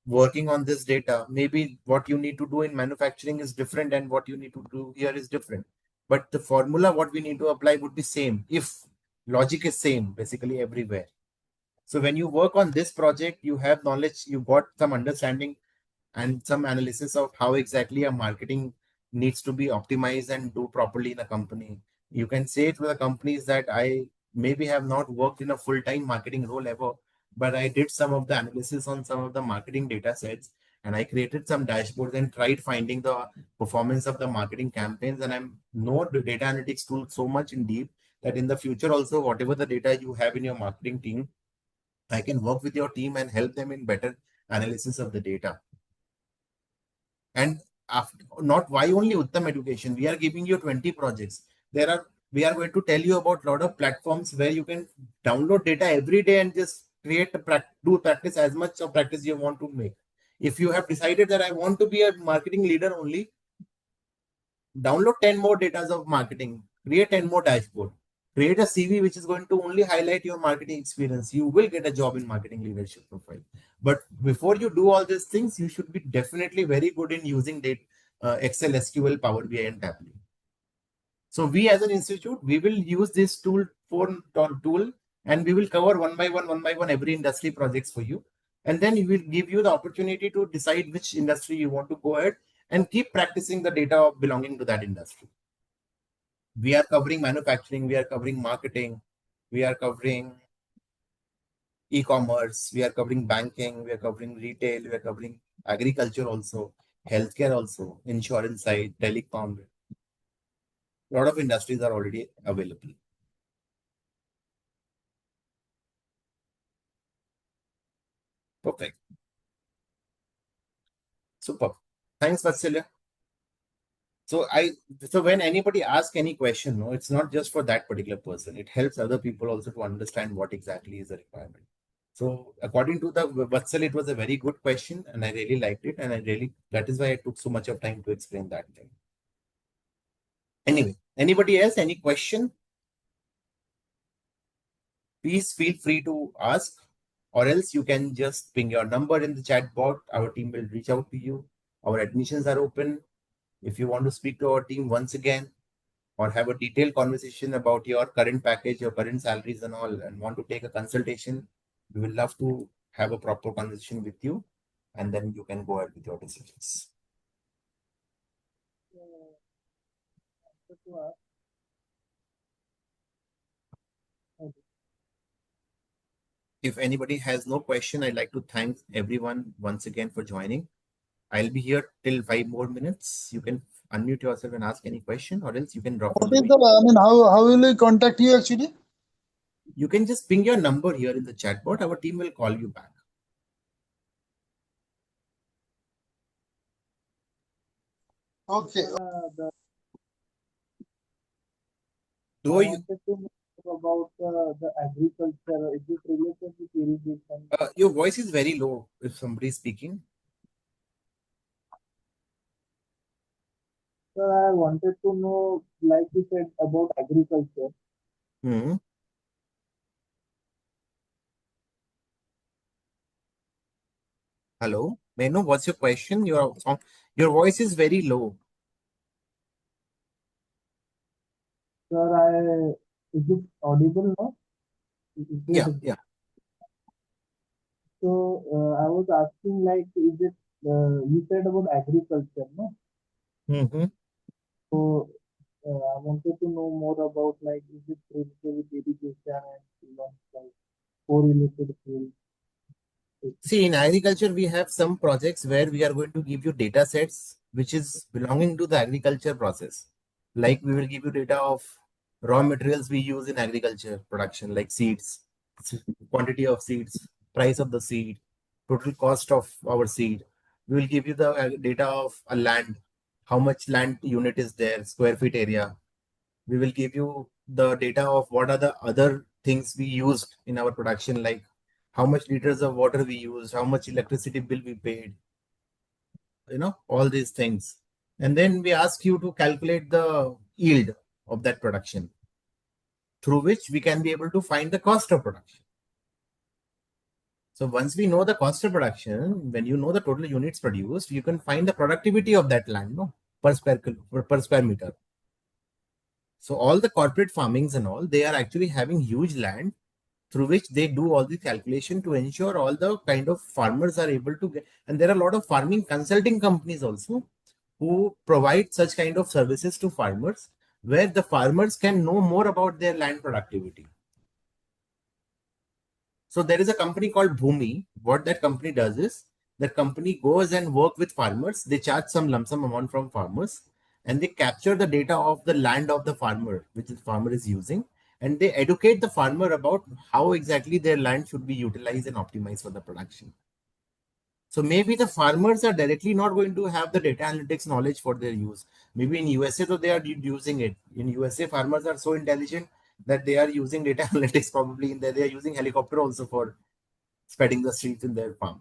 working on this data, maybe what you need to do in manufacturing is different and what you need to do here is different. But the formula what we need to apply would be same if logic is same basically everywhere. So when you work on this project, you have knowledge, you got some understanding and some analysis of how exactly a marketing needs to be optimized and do properly in a company. You can say to the companies that I maybe have not worked in a full-time marketing role ever, but I did some of the analysis on some of the marketing data sets and I created some dashboards and tried finding the performance of the marketing campaigns. And I'm know the data analytics tool so much in deep that in the future also, whatever the data you have in your marketing team, I can work with your team and help them in better analysis of the data. And after, not why only Uttam Education, we are giving you 20 projects. We are going to tell you about a lot of platforms where you can download data every day and just create do practice as much of practice you want to make. If you have decided that I want to be a marketing leader only, download 10 more data of marketing, create 10 more dashboard, create a CV which is going to only highlight your marketing experience. You will get a job in marketing leadership profile. But before you do all these things, you should be definitely very good in using Excel, SQL, Power BI, and Tableau. So we as an institute, we will use this tool and we will cover one by one every industry projects for you. And then we will give you the opportunity to decide which industry you want to go ahead and keep practicing the data belonging to that industry. We are covering manufacturing, we are covering marketing, we are covering e-commerce, we are covering banking, we are covering retail, we are covering agriculture also, healthcare also, insurance side, telecom. A lot of industries are already available. Perfect. Super. Thanks, Vatsalya. So so when anybody asks any question, no, it's not just for that particular person. It helps other people also to understand what exactly is the requirement. So according to the Vatsal, it was a very good question and I really liked it. And that is why I took so much of time to explain that thing. Anyway, anybody else, any question? Please feel free to ask, or else you can just ping your number in the chat bot. Our team will reach out to you. Our admissions are open. If you want to speak to our team once again, or have a detailed conversation about your current package, your current salaries and all, and want to take a consultation, we will love to have a proper conversation with you, and then you can go ahead with your decisions. If anybody has no question, I'd like to thank everyone once again for joining. I'll be here till 5 more minutes. You can unmute yourself and ask any question, or else you can drop from
What
the
is
main.
the, I mean, how will we contact you actually?
You can just ping your number here in the chat bot. Our team will call you back.
Okay.
I
wanted to know about the agriculture. Is it related with irrigation?
Your voice is very low if somebody is speaking.
Sir, I wanted to know, like you said, about agriculture.
Hmm. Hello. May I know what's your question? Your voice is very low.
Sir, is it audible now?
Yeah, yeah.
So I was asking, like, is it, you said about agriculture, no?
Mm-hmm.
So I wanted to know more about, like, is it related with irrigation and like correlated fields?
See, in agriculture, we have some projects where we are going to give you data sets which is belonging to the agriculture process. Like we will give you data of raw materials we use in agriculture production, like seeds, quantity of seeds, price of the seed, total cost of our seed. We will give you the data of a land, how much land unit is there, square feet area. We will give you the data of what are the other things we used in our production, like how much liters of water we used, how much electricity bill we paid, all these things. And then we ask you to calculate the yield of that production, through which we can be able to find the cost of production. So once we know the cost of production, when you know the total units produced, you can find the productivity of that land, no, per square meter. So all the corporate farmings and all, they are actually having huge land through which they do all the calculation to ensure all the kind of farmers are able to get. And there are a lot of farming consulting companies also who provide such kind of services to farmers, where the farmers can know more about their land productivity. So there is a company called Bhumi. What that company does is that company goes and work with farmers. They charge some lump sum amount from farmers, and they capture the data of the land of the farmer, which the farmer is using, and they educate the farmer about how exactly their land should be utilized and optimized for the production. So maybe the farmers are directly not going to have the data analytics knowledge for their use. Maybe in USA, though, they are using it. In USA, farmers are so intelligent that they are using data analytics probably in there. They are using helicopter also for spreading the seeds in their farm.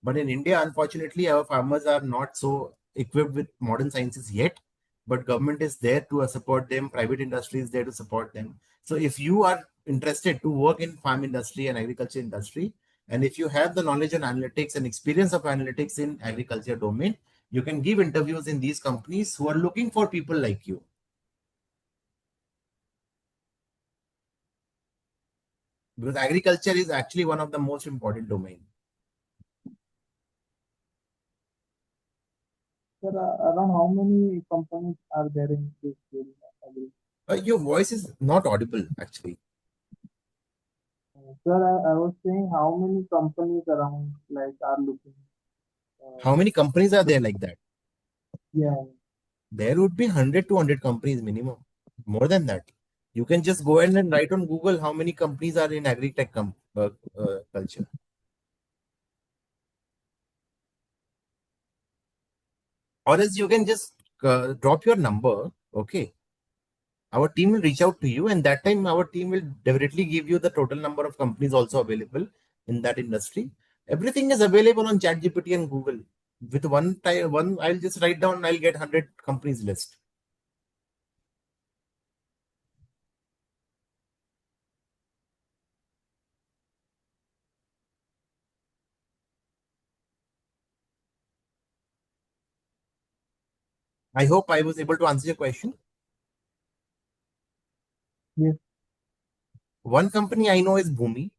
But in India, unfortunately, our farmers are not so equipped with modern sciences yet. But government is there to support them. Private industry is there to support them. So if you are interested to work in farm industry and agriculture industry, and if you have the knowledge on analytics and experience of analytics in agriculture domain, you can give interviews in these companies who are looking for people like you. Because agriculture is actually one of the most important domain.
Sir, around how many companies are there in this field?
Your voice is not audible actually.
Sir, I was saying how many companies around like are looking.
How many companies are there like that?
Yeah.
There would be 100 to 100 companies minimum. More than that. You can just go ahead and write on Google how many companies are in agri-tech culture. Or else you can just drop your number. Okay. Our team will reach out to you, and that time our team will definitely give you the total number of companies also available in that industry. Everything is available on ChatGPT and Google. With one, I'll just write down, I'll get 100 companies list. I hope I was able to answer your question.
Yes.
One company I know is Bhumi.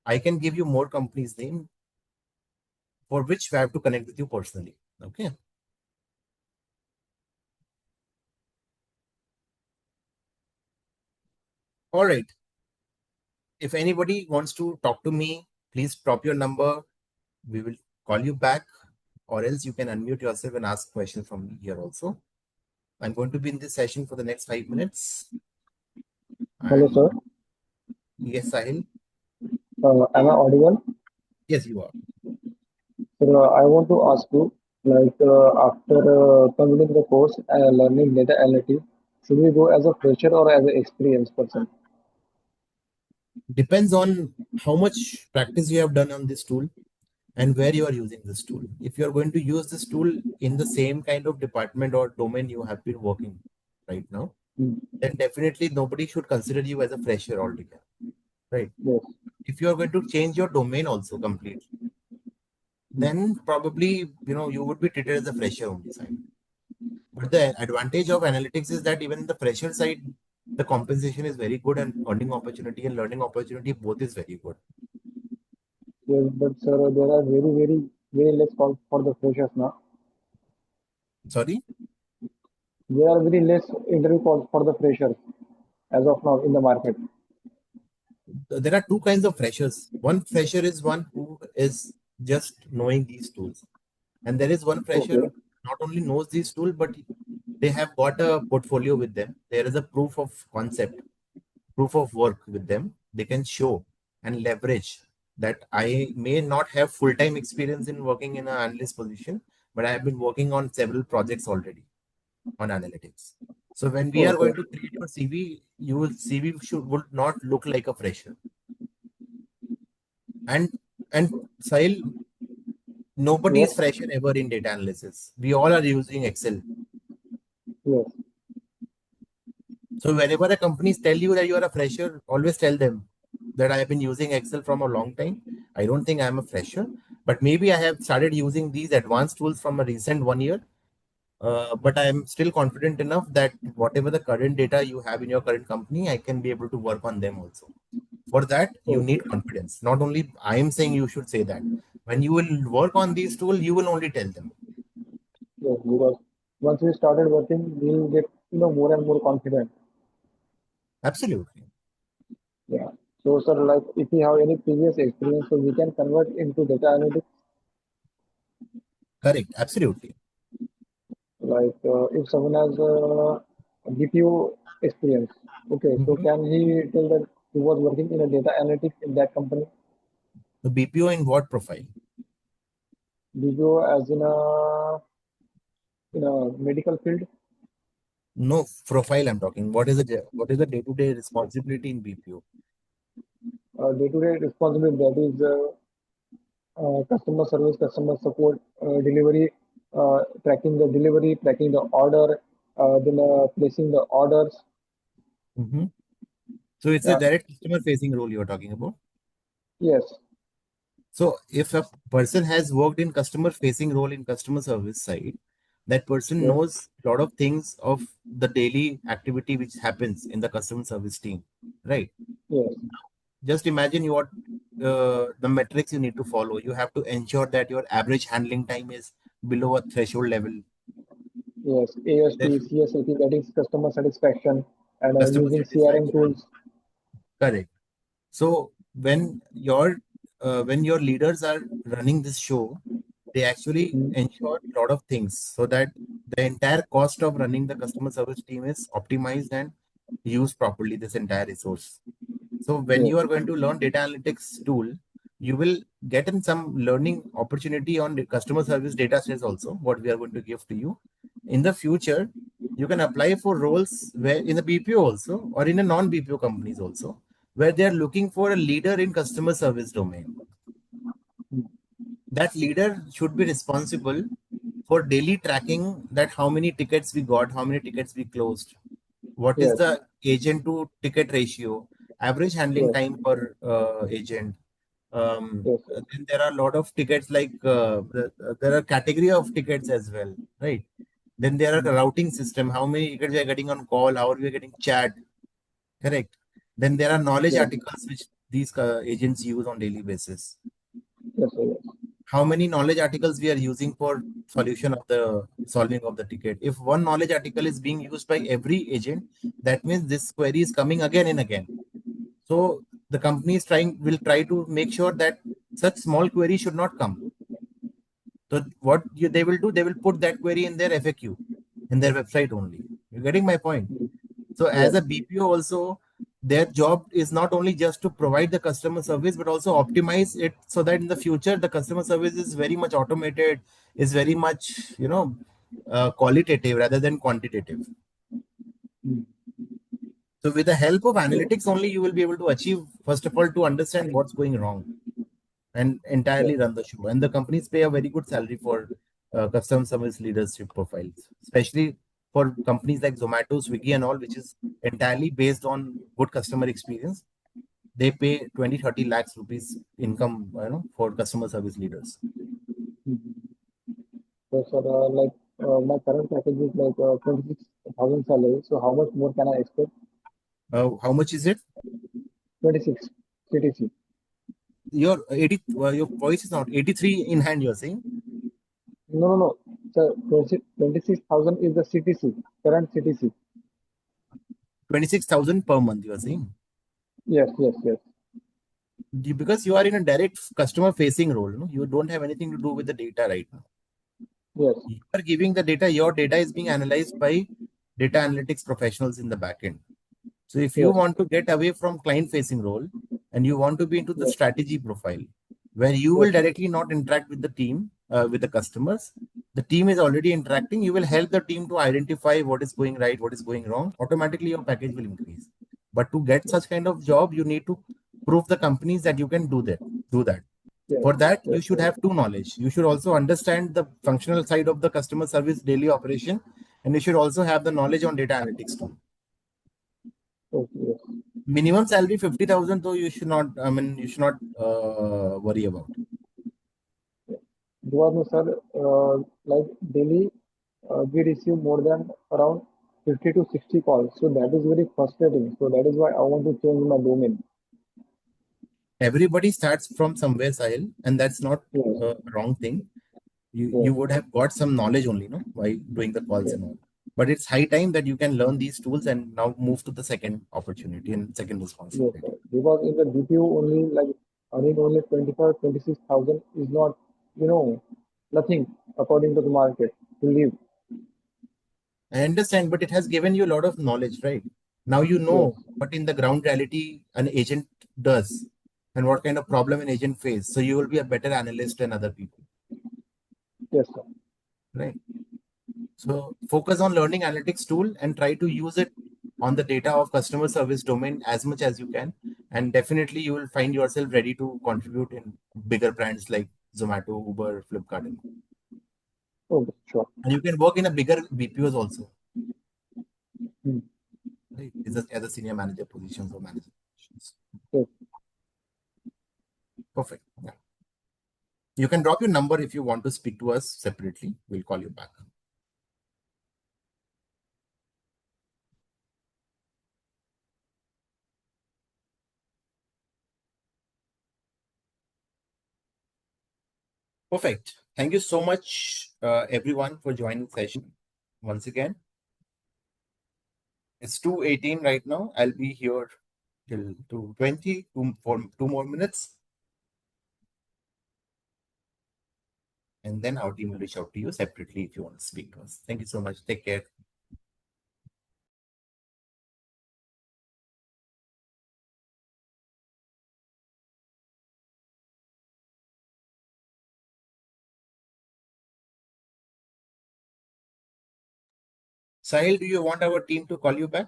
I can give you more companies' name for which we have to connect with you personally. Okay. All right. if anybody wants to talk to me, please drop your number. We will call you back, or else you can unmute yourself and ask questions from me here also. I'm going to be in this session for the next 5 minutes.
Hello,
And
sir.
yes, Sahil.
Am I audible?
Yes, you are.
Sir, I want to ask you, after completing the course learning data analytics, should we go as a fresher or as an experienced person?
Depends on how much practice you have done on this tool and where you are using this tool. If you are going to use this tool in the same kind of department or domain you have been working right now,
Hmm.
then definitely nobody should consider you as a fresher altogether, right?
Yes,
If you are going to change your domain also completely, then probably you would be treated as a fresher only side. But the advantage of analytics is that even in the fresher side, the compensation is very good and earning opportunity and learning opportunity both is very good.
yes, but sir, there are very less calls for the freshers now.
Sorry.
There are very less interview calls for the freshers as of now in the market.
There are two kinds of freshers. One fresher is one who is just knowing these tools, and there is one fresher
Okay,
who not only knows these tools but they have got a portfolio with them. There is a proof of concept, proof of work with them. They can show and leverage that I may not have full-time experience in working in an analyst position, but I have been working on several projects already on analytics. So when we are
okay,
going to create your CV, your CV would not look like a fresher. And Sahil, nobody is
yes,
fresher ever in data analysis. We all are using Excel.
yes,
So whenever a companies tell you that you are a fresher, always tell them that I have been using Excel from a long time. I don't think I am a fresher, but maybe I have started using these advanced tools from a recent 1 year. But I am still confident enough that whatever the current data you have in your current company, I can be able to work on them also. For that, you
okay,
need confidence. Not only I am saying you should say that. When you will work on these tools, you will only tell them.
yes. Because once we started working, we'll get more and more confident.
Absolutely.
Yeah. So, sir, like if we have any previous experience, so we can convert into data analytics.
Correct. Absolutely.
If someone has a BPO experience, okay, so
Mhm.
can he tell that he was working in a data analytics in that company?
The BPO in what profile?
BPO as in a medical field,
No profile I'm talking. What is the day-to-day responsibility in BPO?
day-to-day responsibility that is customer service, customer support, delivery, tracking the delivery, tracking the order, then placing the orders.
Mhm. So it's a
Yeah.
direct customer facing role you're talking about.
Yes.
So if a person has worked in customer facing role in customer service side, that person
Yes.
knows a lot of things of the daily activity which happens in the customer service team, right?
Yes.
Just imagine what the metrics you need to follow. You have to ensure that your average handling time is below a threshold level.
Yes.
There
AST,
should
CSAT, that is customer satisfaction, and
customer
using CRM
satisfaction.
tools.
Correct. So when your leaders are running this show, they actually
Mm.
ensure a lot of things so that the entire cost of running the customer service team is optimized and used properly, this entire resource. So when
Yes.
you are going to learn data analytics tool, you will get in some learning opportunity on the customer service data sets also, what we are going to give to you. In the future, you can apply for roles where in the BPO also or in a non-BPO companies also, where they are looking for a leader in customer service domain.
Mm.
That leader should be responsible for daily tracking that how many tickets we got, how many tickets we closed, what is
Yes.
the agent to ticket ratio, average handling
Yes.
time per agent.
Yes.
Then there are a lot of tickets like there are category of tickets as well, right? Then there are the
Mm.
routing system, how many tickets we are getting on call, how we are getting chat, correct? Then there are knowledge
Yes.
articles which these agents use on daily basis.
Yes. Yes.
How many knowledge articles we are using for solution of the solving of the ticket. If one knowledge article is being used by every agent, that means this query is coming again and again. So the company is will try to make sure that such small query should not come. So they will do, they will put that query in their FAQ, in their website only. You're getting my point? So
Yes.
as a BPO also, their job is not only just to provide the customer service, but also optimize it so that in the future the customer service is very much automated, is very much qualitative rather than quantitative. So with the help of analytics only, you will be able to achieve, first of all, to understand what's going wrong and entirely run the show. And the companies pay a very good salary for customer service leadership profiles, especially for companies like Zomato, Swiggy, and all, which is entirely based on good customer experience. They pay 20, 30 lakhs rupees income, for customer service leaders.
So, sir, my current package is like 26,000 salary. So, how much more can I expect?
How much is it?
26 CTC.
Your 80, your voice is not 83 in hand. You're saying
No, no, no. Sir, 26,000 is the CTC, current CTC.
26,000 per month. You're saying
Yes, yes, yes,
because you are in a direct customer facing role. No? You don't have anything to do with the data right now.
yes,
You are giving the data, your data is being analyzed by data analytics professionals in the backend. So if you
yes,
want to get away from client facing role and you want to be into the
yes,
strategy profile where you
yes,
will
sir.
directly not interact with the team, with the customers, the team is already interacting, you will help the team to identify what is going right, what is going wrong. Automatically your package will increase. But to get such kind of job, you need to prove the companies that you can do that.
Yes,
For that, you
yes,
should
yes.
have two knowledge. You should also understand the functional side of the customer service daily operation, and you should also have the knowledge on data analytics too.
Okay, yes.
Minimum salary 50,000, though you should not. I mean, you should not worry about.
Because, no, sir, like daily, we receive more than around 50 to 60 calls. So, that is very frustrating. So, that is why I want to change my domain.
Everybody starts from somewhere, Sahil, and that's not
Yes,
a wrong thing. You
yes,
would have got some knowledge only, no, by doing the calls
yes,
and all. But it's high time that you can learn these tools and now move to the second opportunity and second
yes, sir.
responsibility.
Because in the BPO only, like earning only 25, 26,000 is not, nothing according to the market to live.
I understand, but it has given you a lot of knowledge, right? Now you
Yes,
know what in the ground reality an agent does and what kind of problem an agent faces. So you will be a better analyst than other people,
yes, sir.
right? So focus on learning analytics tool and try to use it on the data of customer service domain as much as you can. And definitely you will find yourself ready to contribute in bigger brands like Zomato, Uber, Flipkart.
Okay, sure.
And you can work in a bigger BPOs also,
Hmm.
right? As a senior manager positions or manager positions.
Yes.
Perfect. Yeah. You can drop your number if you want to speak to us separately. We'll call you back. Perfect. Thank you so much, everyone, for joining session once again. It's 2:18 right now. I'll be here till 2:20 for 2 more minutes, and then our team will reach out to you separately if you want to speak to us. Thank you so much. Take care. Sahil, do you want our team to call you back?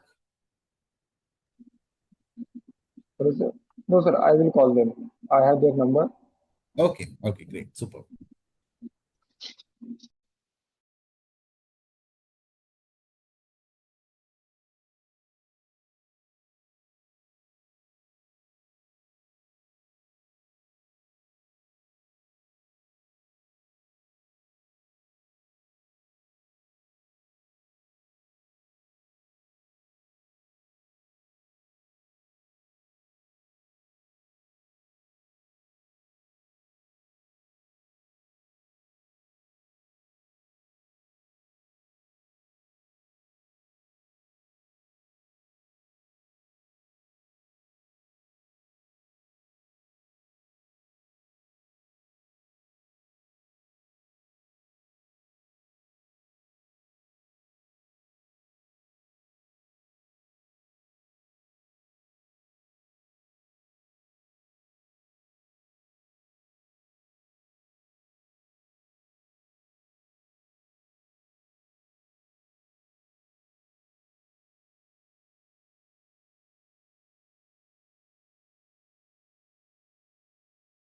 Sorry, sir. No, sir, I will call them. I have their number.
Okay. Okay. Great. Super.